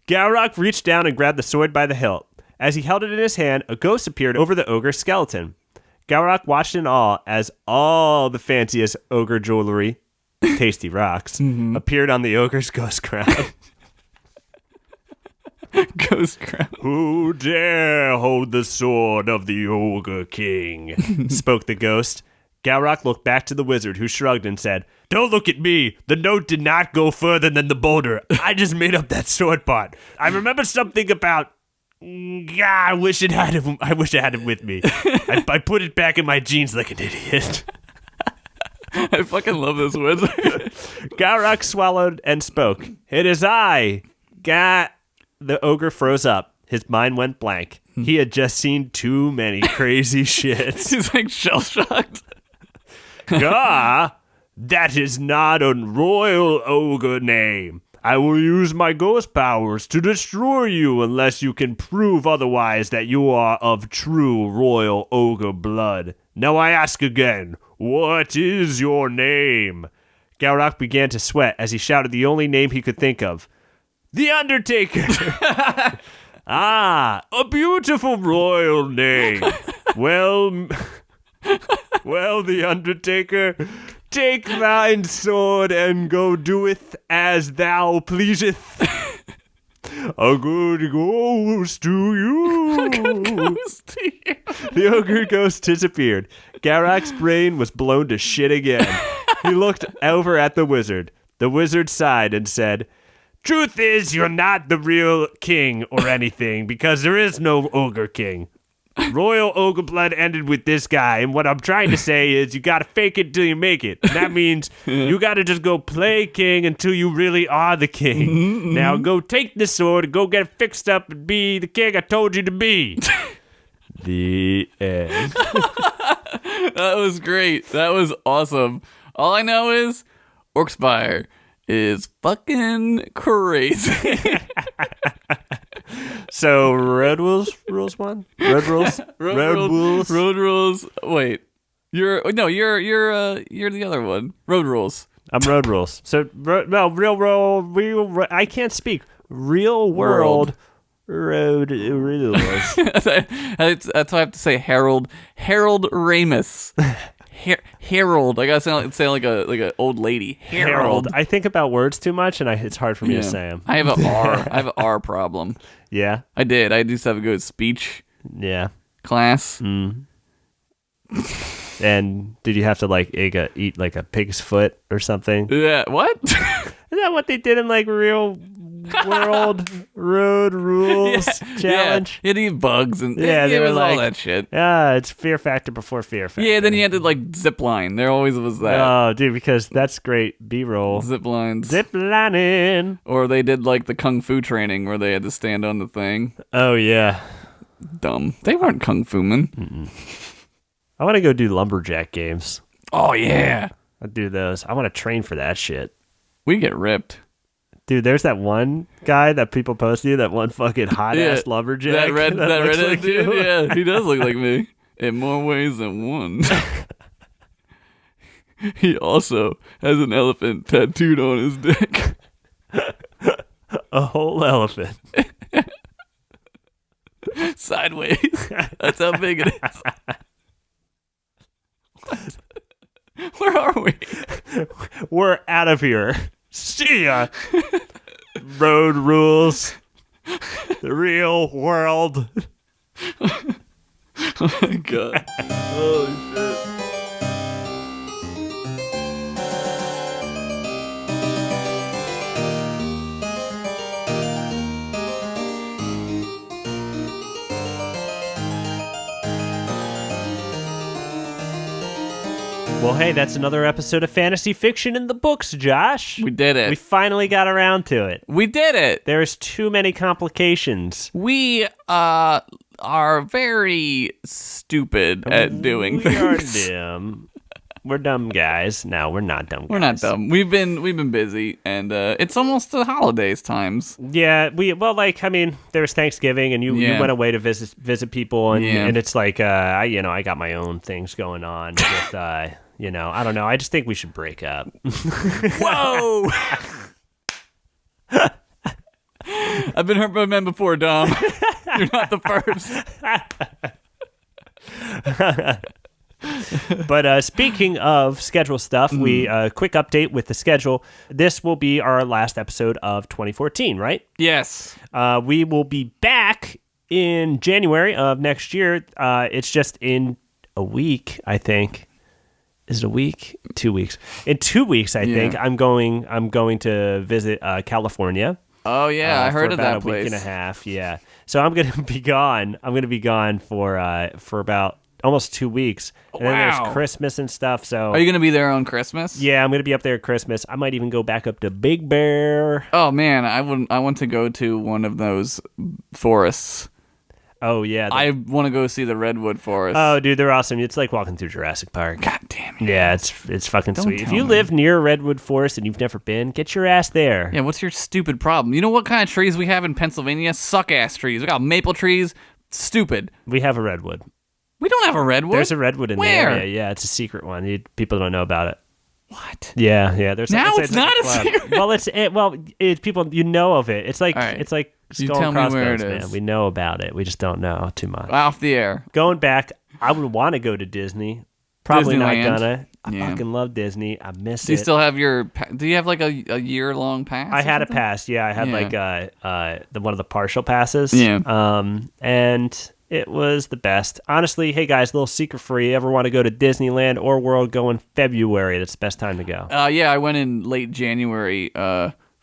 Galrock reached down and grabbed the sword by the hilt. As he held it in his hand, a ghost appeared over the ogre's skeleton. Galrock watched in awe as all the fanciest ogre jewelry, tasty rocks, appeared on the ogre's ghost crown. Ghost crown. Who dare hold the sword of the ogre king? Spoke the ghost. Galrock looked back to the wizard, who shrugged and said, Don't look at me. The note did not go further than the boulder. I just made up that sword part. I remember something about... God, I wish I had it with me. I put it back in my jeans like an idiot. I fucking love this wizard. Galrock swallowed and spoke. It is I. The ogre froze up. His mind went blank. He had just seen too many crazy shits. He's like shell-shocked. Gah, that is not a royal ogre name. I will use my ghost powers to destroy you unless you can prove otherwise that you are of true royal ogre blood. Now I ask again, what is your name? Galrock began to sweat as he shouted the only name he could think of. The Undertaker! Ah, a beautiful royal name. Well, the Undertaker, take thine sword and go doeth as thou pleaseth. A good ghost to you. A good ghost to you. The ogre ghost disappeared. Galrock's brain was blown to shit again. He looked over at the wizard. The wizard sighed and said, Truth is, you're not the real king or anything, because there is no ogre king. Royal ogre blood ended with this guy, and what I'm trying to say is you gotta fake it till you make it. And that means you gotta just go play king until you really are the king. Now go take this sword and go get it fixed up and be the king I told you to be. The end. That was great. That was awesome. All I know is Orkspire is fucking crazy. So road rules one? Road rules? Road rules. Wait. You're the other one. Road rules. I'm road rules. So real I can't speak. Real world road rules. That's why I have to say Harold Ramis. Harold. I gotta say like a old lady. Harold. I think about words too much, and it's hard for me to say them. I have an R. I have an R problem. Yeah. I did. I used to have a good speech. Yeah. Class. And did you have to eat like a pig's foot or something? Yeah. What? Isn't that what they did in like real World Road Rules Challenge. Yeah, you'd eat bugs and Yeah, they it were was like, all that shit. It's Fear Factor before Fear Factor. Yeah, then you had to like zip line. There always was that. Oh, dude, because that's great B-roll. Zip lines. Zip lining. Or they did like the kung fu training where they had to stand on the thing. Oh, yeah. Dumb. They weren't kung fu men. I want to go do lumberjack games. Oh yeah. I'll do those. I want to train for that shit. We get ripped. Dude, there's that one guy that people post you, that one fucking hot-ass lumberjack. That looks redhead like dude? you. Yeah, he does look like me. In more ways than one. He also has an elephant tattooed on his dick. A whole elephant. Sideways. That's how big it is. What? Where are we? We're out of here. See ya. Road rules. The real world. Oh my god. Holy shit. Well, hey, that's another episode of Fantasy Fiction in the Books, Josh. We did it. We finally got around to it. We did it. There's too many complications. We are very stupid at doing We are things. dumb. We're dumb guys. No, we're not dumb guys. We're not dumb. We've been busy, and it's almost the holidays times. Yeah, there was Thanksgiving, and you went away to visit people, and it's like I got my own things going on with I don't know. I just think we should break up. Whoa! I've been hurt by men before, Dom. You're not the first. But speaking of schedule stuff, we quick update with the schedule. This will be our last episode of 2014, right? Yes. We will be back in January of next year. It's just in a week, I think. Is it a week? 2 weeks. In 2 weeks, I think I'm going to visit California. Oh yeah, I heard of that place. place. A week and a half. Yeah. So I'm going to be gone. I'm going to be gone for about almost 2 weeks. And then there's Christmas and stuff. So are you going to be there on Christmas? Yeah, I'm going to be up there at Christmas. I might even go back up to Big Bear. Oh man, I want to go to one of those forests. Oh yeah. I want to go see the redwood forest. Oh dude, they're awesome. It's like walking through Jurassic Park. God damn it. Yeah, it's fucking sweet. If you me. live near Redwood Forest and you've never been, get your ass there. Yeah, what's your stupid problem? You know what kind of trees we have in Pennsylvania? Suck-ass trees. We got maple trees. Stupid. We have a redwood. We don't have a redwood. There's a redwood in Where? the area. Yeah, it's a secret one. People don't know about it. What? Yeah. There's Now it's it's not a club. secret. It's people of it. It's like All right. it's like You Skull tell and me where Crossbones, it man. is. We know about it. We just don't know too much. Off the air. Going back, I would want to go to Disney. Probably not Disneyland. gonna. I Yeah. fucking love Disney. I miss Do you it. still have your? Do you have like a year-long pass? I or had a something? pass. Yeah, I had one of the partial passes. Yeah. And it was the best. Honestly, hey guys, little secret for you. Ever want to go to Disneyland or World? Go in February. That's the best time to go. Yeah, I went in late January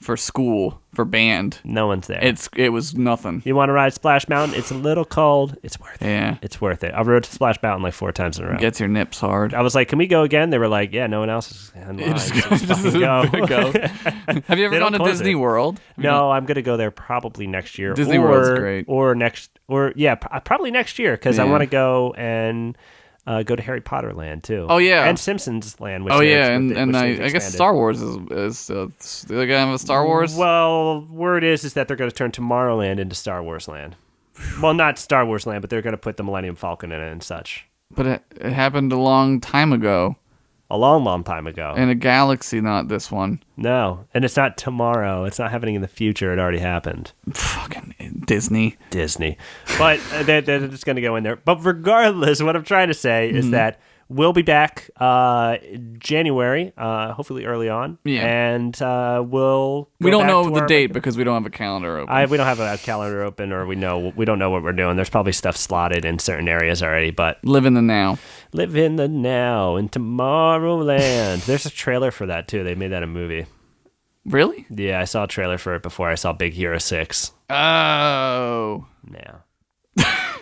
for school for band. No one's there. It was nothing. You want to ride Splash Mountain? It's a little cold. It's worth it. Yeah. It's worth it. I rode Splash Mountain like 4 times in a row. Gets your nips hard. I was like, can we go again? They were like, yeah, no one else is in line. Just So let's fucking go. Have you ever They gone don't to close Disney it. World? No, I'm going to go there probably next year. Disney World's great. Probably next year because I Yeah. want to go and go to Harry Potter Land too. Oh, yeah. and Simpsons Land. Which Oh they've- yeah, and which I they've guess expanded. Star Wars is they're gonna have a Star Wars. Well, word is that they're going to turn Tomorrowland into Star Wars Land. Well, not Star Wars Land, but they're going to put the Millennium Falcon in it and such. But it happened a long time ago A long, long time ago. in a galaxy, not this one. No, and it's not tomorrow. It's not happening in the future. It already happened. Fucking Disney. But they're just going to go in there. But regardless, what I'm trying to say is that we'll be back January, hopefully early on. Yeah. And we'll We go don't back know to the our- date because we don't have a calendar open. We don't have a calendar open, or we don't know what we're doing. There's probably stuff slotted in certain areas already, but Live in the now. live in the now in Tomorrowland. There's a trailer for that too. They made that a movie. Really? Yeah, I saw a trailer for it before I saw Big Hero 6. Oh. Yeah. I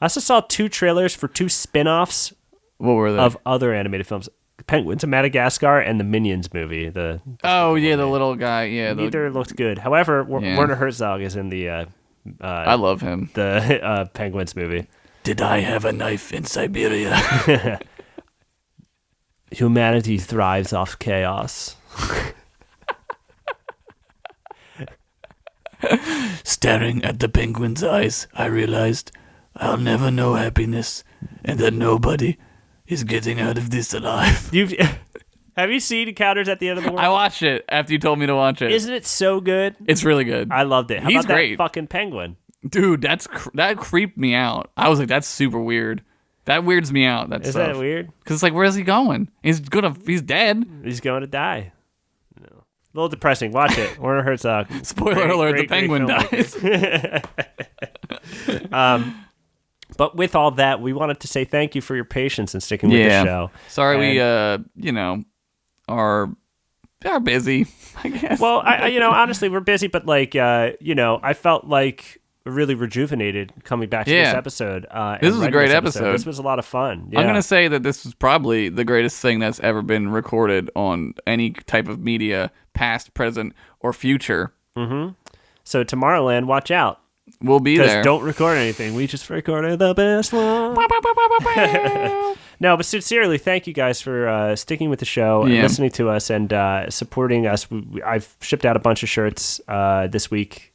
also saw 2 trailers for 2 spin-offs What were they? of other animated films. Penguins of Madagascar and the Minions movie. The little guy. Yeah. Neither looked good. However, Yeah. Werner Herzog is in the I love him. the Penguins movie. Did I have a knife in Siberia? Humanity thrives off chaos. Staring at the penguin's eyes, I realized I'll never know happiness and that nobody is getting out of this alive. Have you seen Encounters at the End of the World? I watched it after you told me to watch it. Isn't it so good? It's really good. I loved it. How He's about great. that fucking penguin? Dude, that creeped me out. I was like, that's super weird. That weirds me out. Is that weird? Because it's like, where's he going? He's dead. He's going to die. No. A little depressing. Watch it. Werner Herzog. Spoiler alert, the penguin dies. But with all that, we wanted to say thank you for your patience and sticking with the show. Sorry we are busy, I guess. Well, I honestly, we're busy, but I felt like really rejuvenated coming back to this episode. This was a great episode. This was a lot of fun. Yeah. I'm going to say that this was probably the greatest thing that's ever been recorded on any type of media, past, present, or future. Mm-hmm. So Tomorrowland, watch out. We'll be there. Just don't record anything. We just recorded the best one. No, but sincerely, thank you guys for sticking with the show and listening to us and supporting us. I've shipped out a bunch of shirts this week.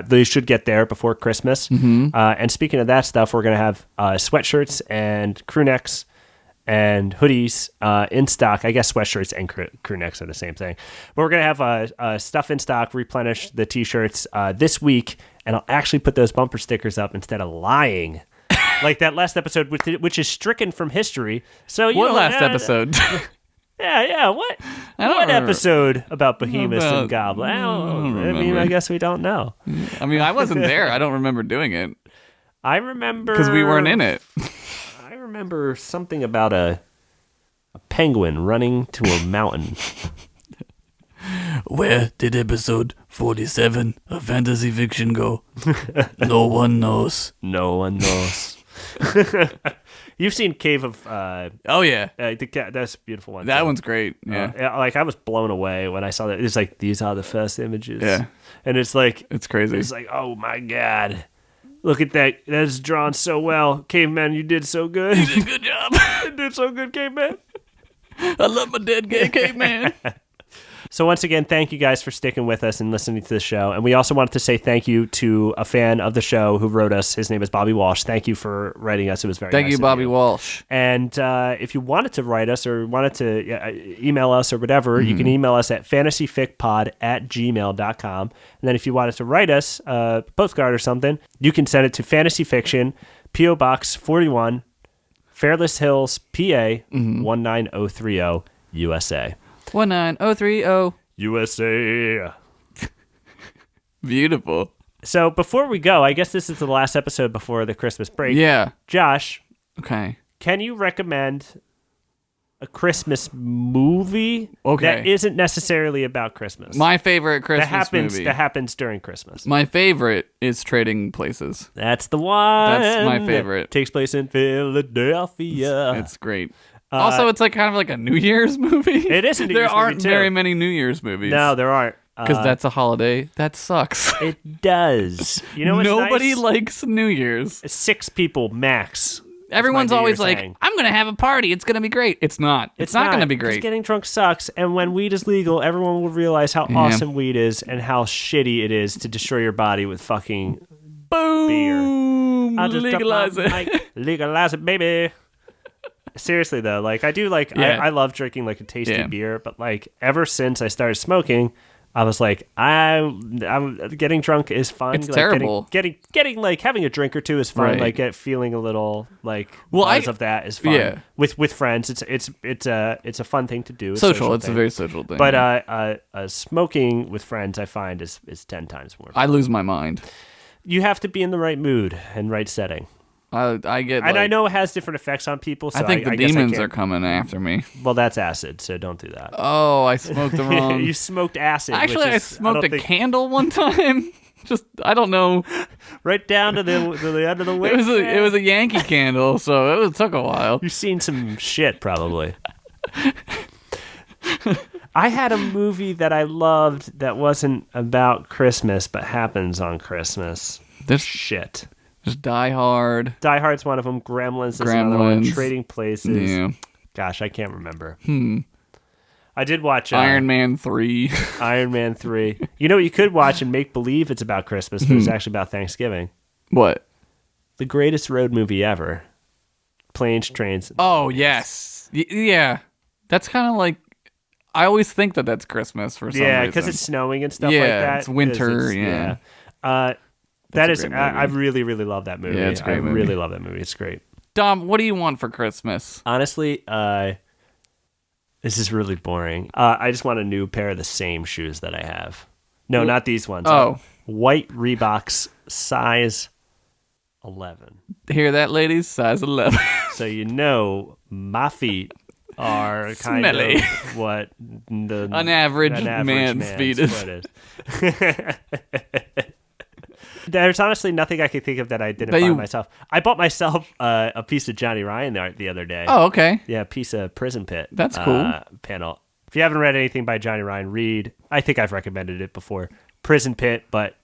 They should get there before Christmas. Mm-hmm. And speaking of that stuff, we're going to have sweatshirts and crew necks and hoodies in stock. I guess sweatshirts and crew necks are the same thing. But we're going to have stuff in stock, replenish the T-shirts this week, and I'll actually put those bumper stickers up instead of lying. Like that last episode, which is stricken from history. So what last episode? Yeah. What episode about behemoths and goblins? I guess we don't know. I mean, I wasn't there. I don't remember doing it. I remember because we weren't in it. I remember something about a penguin running to a mountain. Where did episode 47 of fantasy fiction go? No one knows. No one knows. You've seen Cave of... oh, yeah. That's a beautiful one. That one's great. Yeah. I was blown away when I saw that. It's like, these are the first images. Yeah. And it's like... It's crazy. It's like, oh, my God. Look at that. That's drawn so well. Caveman, you did so good. You did a good job. You did so good, Caveman. I love my dead gay caveman. So once again, thank you guys for sticking with us and listening to the show. And we also wanted to say thank you to a fan of the show who wrote us. His name is Bobby Walsh. Thank you for writing us. It was very nice. Thank you, Bobby Walsh. And if you wanted to write us or wanted to email us or whatever, you can email us at fantasyficpod@gmail.com. And then if you wanted to write us a postcard or something, you can send it to Fantasy Fiction, P.O. Box 41, Fairless Hills, PA 19030, USA. 19030 USA. Beautiful. So before we go, I guess this is the last episode before the Christmas break. Yeah. Josh. Okay. Can you recommend a Christmas movie that isn't necessarily about Christmas? My favorite Christmas movie. That happens during Christmas. My favorite is Trading Places. That's the one. That's my favorite. Takes place in Philadelphia. It's great. Also, it's like kind of like a New Year's movie. It is a New Year's movie, There aren't too. very many New Year's movies. No, there aren't. Because that's a holiday. That sucks. It does. You know what's Nobody nice? likes New Year's. 6 people max. Everyone's always like, I'm going to have a party. It's going to be great. It's not. It's not going to be great. Because getting drunk sucks. And when weed is legal, everyone will realize how awesome weed is and how shitty it is to destroy your body with fucking boom. I'll just legalize it. Legalize it, baby. Seriously though, like I do like I love drinking like a tasty beer, but like ever since I started smoking, I was like I'm getting drunk is fun. It's like, terrible. Getting like having a drink or two is fun. Right. Like feeling a little like buzz of that is fun. Yeah. With friends, it's a fun thing to do. Social. It's thing. a very social thing. But smoking with friends, I find is 10 times more fun. I lose my mind. You have to be in the right mood and right setting. I get. And like, I know it has different effects on people. So I think the guess demons can't- are coming after me. Well, that's acid, so don't do that. Oh, I smoked the wrong. You smoked acid. Actually, which I is, smoked don't a think- candle one time. Just I don't know. right down to the end of the wick. It was a Yankee candle, so it took a while. You've seen some shit, probably. I had a movie that I loved that wasn't about Christmas, but happens on Christmas. There's Shit. Die Hard. Die Hard's one of them. Gremlins is another one. Gremlins. Trading Places. Yeah. Gosh, I can't remember. I did watch Iron Man 3. Iron Man 3. You know what you could watch and make believe it's about Christmas, but it's actually about Thanksgiving. What? The greatest road movie ever. Planes, Trains. Oh, yes. Yeah. That's kind of like I always think that that's Christmas for some reason. Yeah, because it's snowing and stuff Yeah, like that. it's winter, 'Cause yeah. That a is, great I movie. really, really love that movie. Yeah, it's a great I movie. really love that movie. It's great. Dom, what do you want for Christmas? Honestly, this is really boring. I just want a new pair of the same shoes that I have. No, not these ones. Oh. White Reeboks, size 11. Hear that, ladies? Size 11. So you know my feet are kind Smelly. of what An average man's feet is. foot is. There's honestly nothing I could think of that I didn't But buy you- myself. I bought myself a piece of Johnny Ryan the other day. Oh, okay. Yeah, a piece of Prison Pit. That's cool. Panel. If you haven't read anything by Johnny Ryan, read. I think I've recommended it before. Prison Pit, but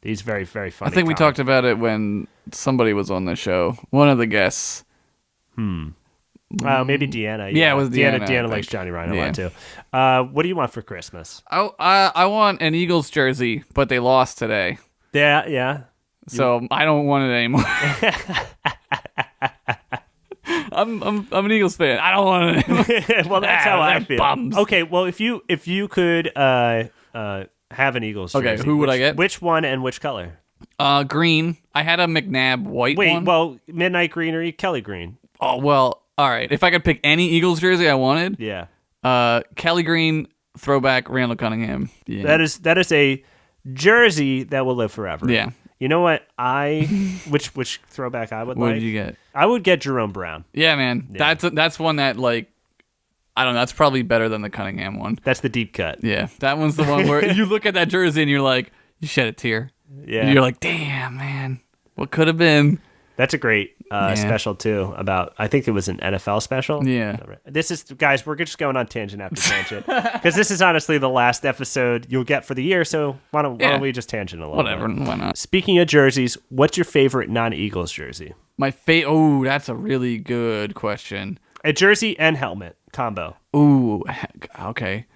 he's very, very funny. I think we comic. talked about it when somebody was on the show. One of the guests. Maybe Deanna. Yeah, it was Deanna, I Deanna think. likes Johnny Ryan a Yeah. lot too. What do you want for Christmas? I want an Eagles jersey, but they lost today. Yeah. So I don't want it anymore. I'm an Eagles fan. I don't want it anymore. Well, that's how I they're feel. bums. Okay, well, if you could have an Eagles jersey, Okay, who would I get? Which one and which color? Green. I had a McNabb white Wait, one. well, Midnight Green or Kelly Green? Oh, well, all right. If I could pick any Eagles jersey I wanted, Yeah, Kelly Green, throwback, Randall Cunningham. Yeah. that is a jersey that will live forever. Yeah. You know what? Which throwback I would What like? did you get? I would get Jerome Brown. Yeah, man. Yeah. That's one that, like, I don't know. That's probably better than the Cunningham one. That's the deep cut. Yeah. That one's the one where you look at that jersey and you're like, you shed a tear. Yeah, And you're like, damn, man. What could have been? that's a great special too. About I think it was an NFL special. Yeah. This is, guys, we're just going on tangent after tangent because this is honestly the last episode you'll get for the year. So why don't we just tangent a little Whatever. bit? Why not? Speaking of jerseys, what's your favorite non-Eagles jersey? Oh, that's a really good question. A jersey and helmet combo. Ooh, okay.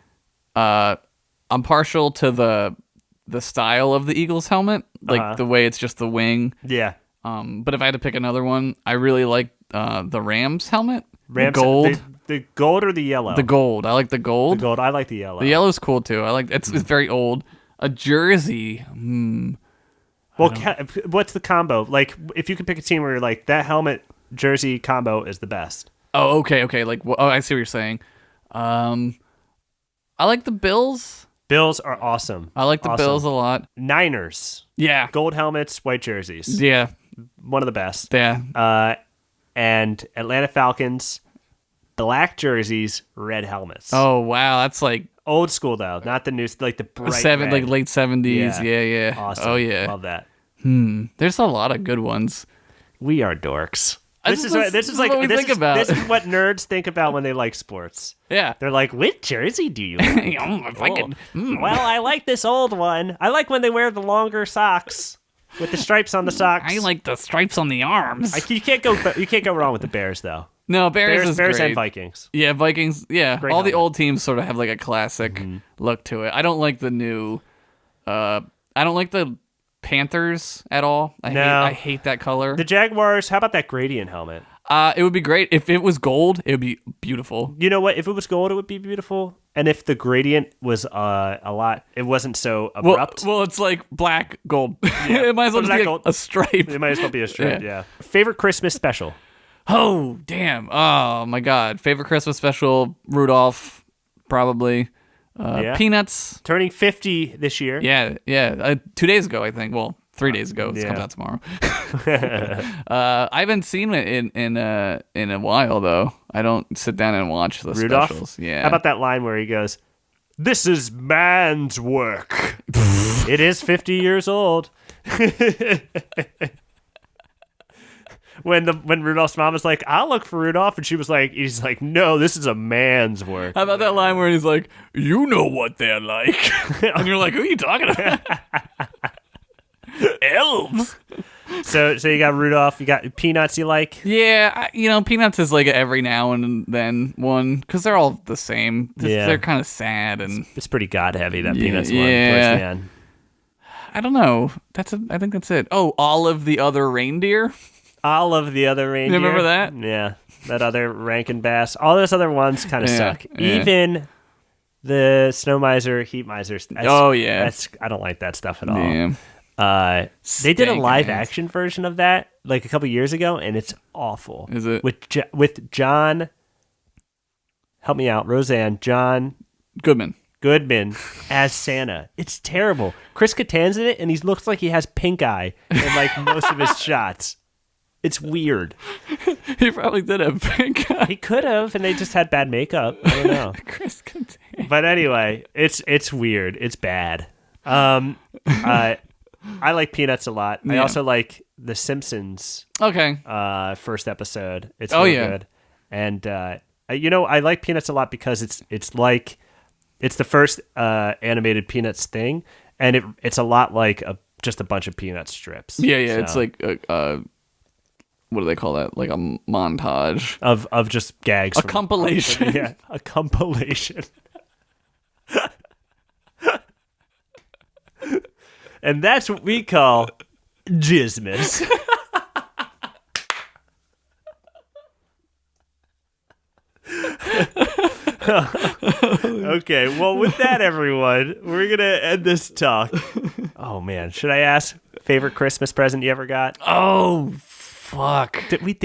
I'm partial to the style of the Eagles helmet, like the way it's just the wing. Yeah, But if I had to pick another one, I really like the Rams helmet. Rams, the gold. the gold or the yellow? The gold. I like the gold. The gold. I like the yellow. The yellow's cool too. I like it's very old. A jersey. Well, what's the combo? Like, if you could pick a team where you're like that helmet jersey combo is the best. Oh, okay. Like, I see what you're saying. I like the Bills. Bills are awesome. I like the Awesome. Bills a lot. Niners, Yeah. gold helmets, white jerseys. Yeah. One of the best. Yeah. And Atlanta Falcons, black jerseys, red helmets. Oh, wow. That's like Old school though, not the new, like the bright red. like late 70s. Yeah. Yeah. Awesome. Oh, yeah. Love that. There's a lot of good ones. We are dorks. This is what we think about. This is what nerds think about when they like sports. Yeah. They're like, which jersey do you like? If I could- Well, I like this old one. I like when they wear the longer socks with the stripes on the socks. I like the stripes on the arms. You can't go wrong with the Bears though. No, Bears is Bears great. and Vikings. Yeah, Vikings. Yeah, Great all the helmet. old teams sort of have like a classic look to it. I don't like the new. I don't like the Panthers at all. I hate that color. The Jaguars. How about that gradient helmet? It would be great if it was gold. It would be beautiful. You know what? If it was gold, it would be beautiful. And if the gradient was a lot, it wasn't so abrupt. Well, it's like black gold. It might as well But just be black gold. a stripe. It might as well be a stripe. Yeah. Favorite Christmas special? Oh, damn. Oh, my God. Favorite Christmas special, Rudolph, probably. Yeah. Peanuts. Turning 50 this year. Yeah. 2 days ago, I think. Well, 3 days ago. It Yeah. comes out tomorrow. I haven't seen it in a while though. I don't sit down and watch the Rudolph? specials. Yeah. How about that line where he goes, "This is man's work." It is 50 years old. When Rudolph's mom was like, "I'll look for Rudolph," and he's like, "No, this is a man's work." How about that line where he's like, "You know what they're like," and you're like, "Who are you talking about?" Elves. So you got Rudolph, you got Peanuts. You like? Yeah, Peanuts is like every now and then one because they're all the same. Yeah. They're kind of sad and It's pretty god heavy, that Peanuts one yeah. towards the end. I don't know. I think that's it. Oh, all of the other reindeer. All of the other reindeer. You remember that? Yeah, that other Rankin Bass. All those other ones kind of Yeah, suck. yeah. Even the Snow Miser, Heat Miser. Oh, yeah. I don't like that stuff at all. Yeah. They did a Stinking live ass. action version of that like a couple years ago, and it's awful. Is it? With John? Help me out, Roseanne. John Goodman as Santa. It's terrible. Chris Kattan's in it, and he looks like he has pink eye in like most of his shots. It's weird. He probably did have pink eye. He could have, and they just had bad makeup. I don't know. Chris Kattan. But anyway, it's weird. It's bad. I like Peanuts a lot. I Yeah. also like The Simpsons Okay. first episode. It's Oh, real yeah. good. And I like Peanuts a lot because it's the first animated Peanuts thing, and it's a lot like just a bunch of Peanut strips. Yeah. It's So, like what do they call that? Like a montage. of just gags. A compilation. Yeah, a compilation. And that's what we call Jizmas. Okay, well, with that, everyone, we're going to end this talk. Oh, man. Should I ask favorite Christmas present you ever got? Oh, fuck.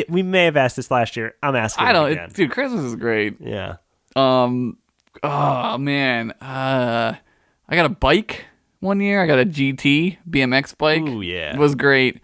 We may have asked this last year. I'm asking I don't. again. Dude, Christmas is great. Yeah. Oh man. I got a bike one year. I got a GT BMX bike. Ooh, yeah. It was great.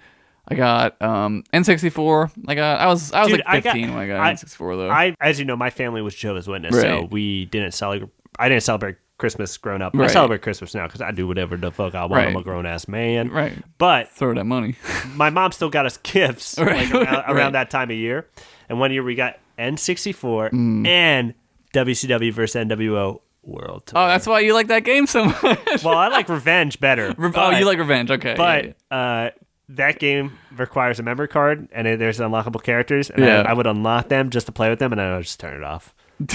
I got N64. I was Dude, like 15 when I got N64 though. As you know, my family was Jehovah's Witness, Right. so we didn't celebrate. I didn't celebrate Christmas growing up. I Right. celebrate Christmas now because I do whatever the fuck I want. Right. I'm a grown ass man. Right. But Throw that money. my mom still got us gifts Right. like around Right. that time of year. And one year we got N64 Mm. and WCW versus NWO World Tour. Oh, that's why you like that game so much. Well, I like Revenge better. Oh, you like Revenge? Okay. But yeah. that game requires a memory card, and there's unlockable characters, and Yeah. I would unlock them just to play with them, and then I would just turn it off.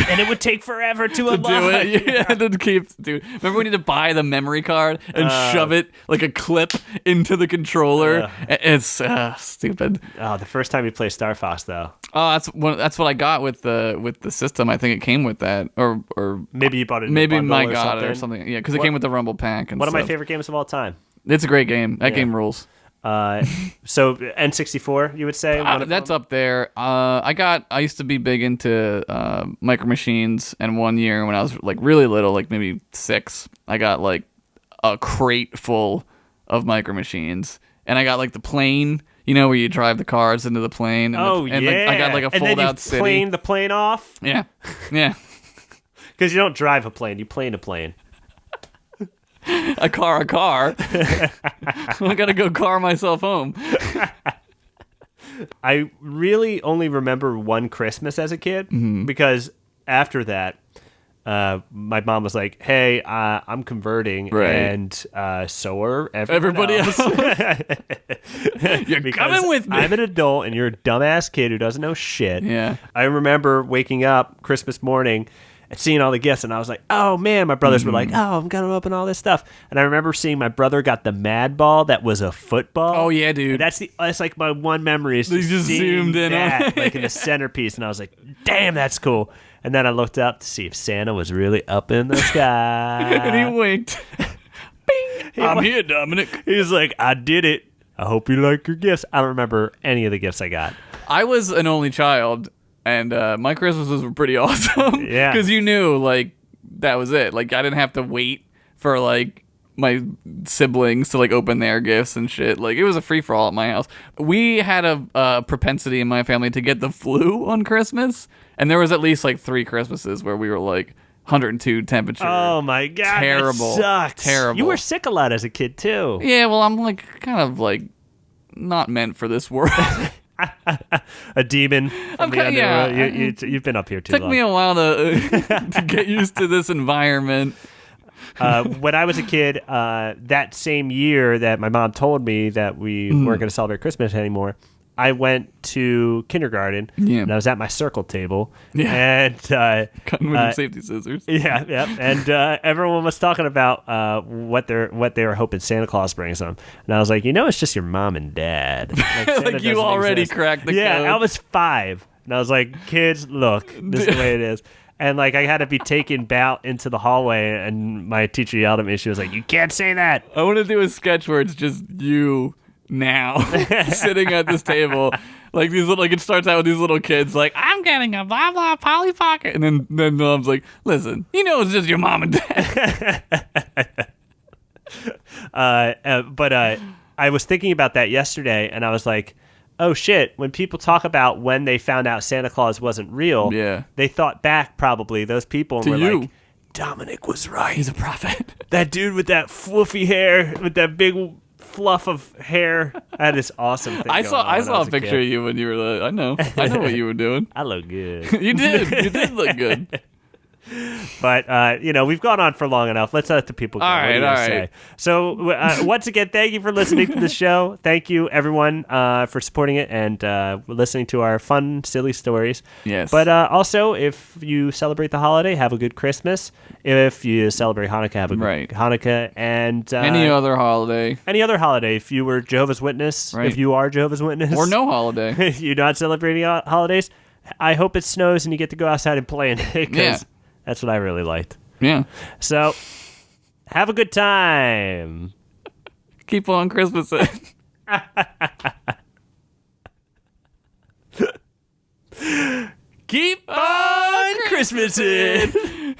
And it would take forever to unlock. do it. Yeah, to keep. Dude, remember when you had to buy the memory card and shove it like a clip into the controller? It's stupid. Oh, the first time you play Star Fox, though. Oh, that's what I got with the system. I think it came with that, or Maybe you bought it in a maybe bundle my or got something. it or something. Yeah, because it came with the Rumble pack. And One of my stuff. favorite games of all time. It's a great game. That game rules. So N64, you would say? One of That's them? up there. I used to be big into Micro Machines, and one year when I was like really little, like maybe 6, I got like a crate full of Micro Machines, and I got like the plane. You know where you drive the cars into the plane. And yeah. Like, I got like a and then fold you out city. plane the plane off? Yeah, yeah. Because you don't drive a plane, you plane a plane. A car. I gotta go car myself home. I really only remember one Christmas as a kid because after that, my mom was like, "Hey, I'm converting, Right. and so are Everybody else. You're Because coming with me." I'm an adult, and you're a dumbass kid who doesn't know shit." Yeah. I remember waking up Christmas morning and seeing all the gifts, and I was like, "Oh man!" My brothers were like, "Oh, I'm gonna open all this stuff," and I remember seeing my brother got the Mad Ball that was a football. Oh, yeah, dude. And that's like my one memory is You just seeing zoomed in on that, it. like in the centerpiece, and I was like, "Damn, that's cool." And then I looked up to see if Santa was really up in the sky. And he winked. Bing! I'm here, Dominic. He was like, "I did it. I hope you like your gifts." I don't remember any of the gifts I got. I was an only child, and my Christmases were pretty awesome. Yeah. Because you knew, like, that was it. Like, I didn't have to wait for, like, my siblings to like open their gifts and shit. Like it was a free for all at my house. We had a propensity in my family to get the flu on Christmas, and there was at least like 3 Christmases where we were like 102 temperature. Oh my god, terrible, that sucks. terrible. You were sick a lot as a kid too. Yeah, well, I'm like kind of like not meant for this world. A demon from the underworld. You've been up here too long. Took me a while to get used to this environment. When I was a kid, that same year that my mom told me that we weren't going to celebrate Christmas anymore, I went to kindergarten, and I was at my circle table, and cutting with your safety scissors. And everyone was talking about what they were hoping Santa Claus brings them, and I was like, it's just your mom and dad. Like you already cracked the code. Yeah, I was 5, and I was like, kids, look, this is the way it is. And like I had to be taken out into the hallway, and my teacher yelled at me. She was like, "You can't say that." I want to do a sketch where it's just you now sitting at this table, like these little. Like it starts out with these little kids, like I'm getting a blah blah Polly Pocket, and then mom's like, "Listen, it's just your mom and dad." But I was thinking about that yesterday, and I was like, oh shit, when people talk about when they found out Santa Claus wasn't real, they thought back probably, those people, and were like, Dominic was right. He's a prophet. That dude with that fluffy hair, with that big fluff of hair, had this awesome thing I saw a picture kid. of you when you were like, I know what you were doing. I look good. You did look good. But, we've gone on for long enough. Let's let the people go. All right. Say? So, once again, thank you for listening to the show. Thank you, everyone, for supporting it and listening to our fun, silly stories. Yes. But also, if you celebrate the holiday, have a good Christmas. If you celebrate Hanukkah, have a good Hanukkah. And any other holiday. Any other holiday. If you were Jehovah's Witness, if you are Jehovah's Witness. Or no holiday. If you're not celebrating holidays, I hope it snows and you get to go outside and play in it. Because that's what I really liked. Yeah. So, have a good time. Keep on Christmasing. Keep on Christmasing.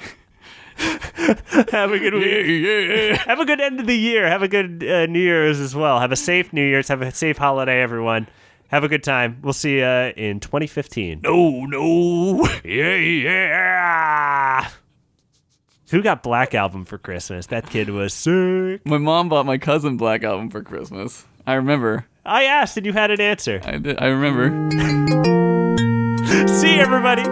Have a good week. Yeah. Have a good end of the year. Have a good New Year's as well. Have a safe New Year's. Have a safe holiday, everyone. Have a good time. We'll see you in 2015. No. Yeah. Who got Black Album for Christmas? That kid was sick. My mom bought my cousin Black Album for Christmas. I remember. I asked and you had an answer. I did. I remember. See you, everybody.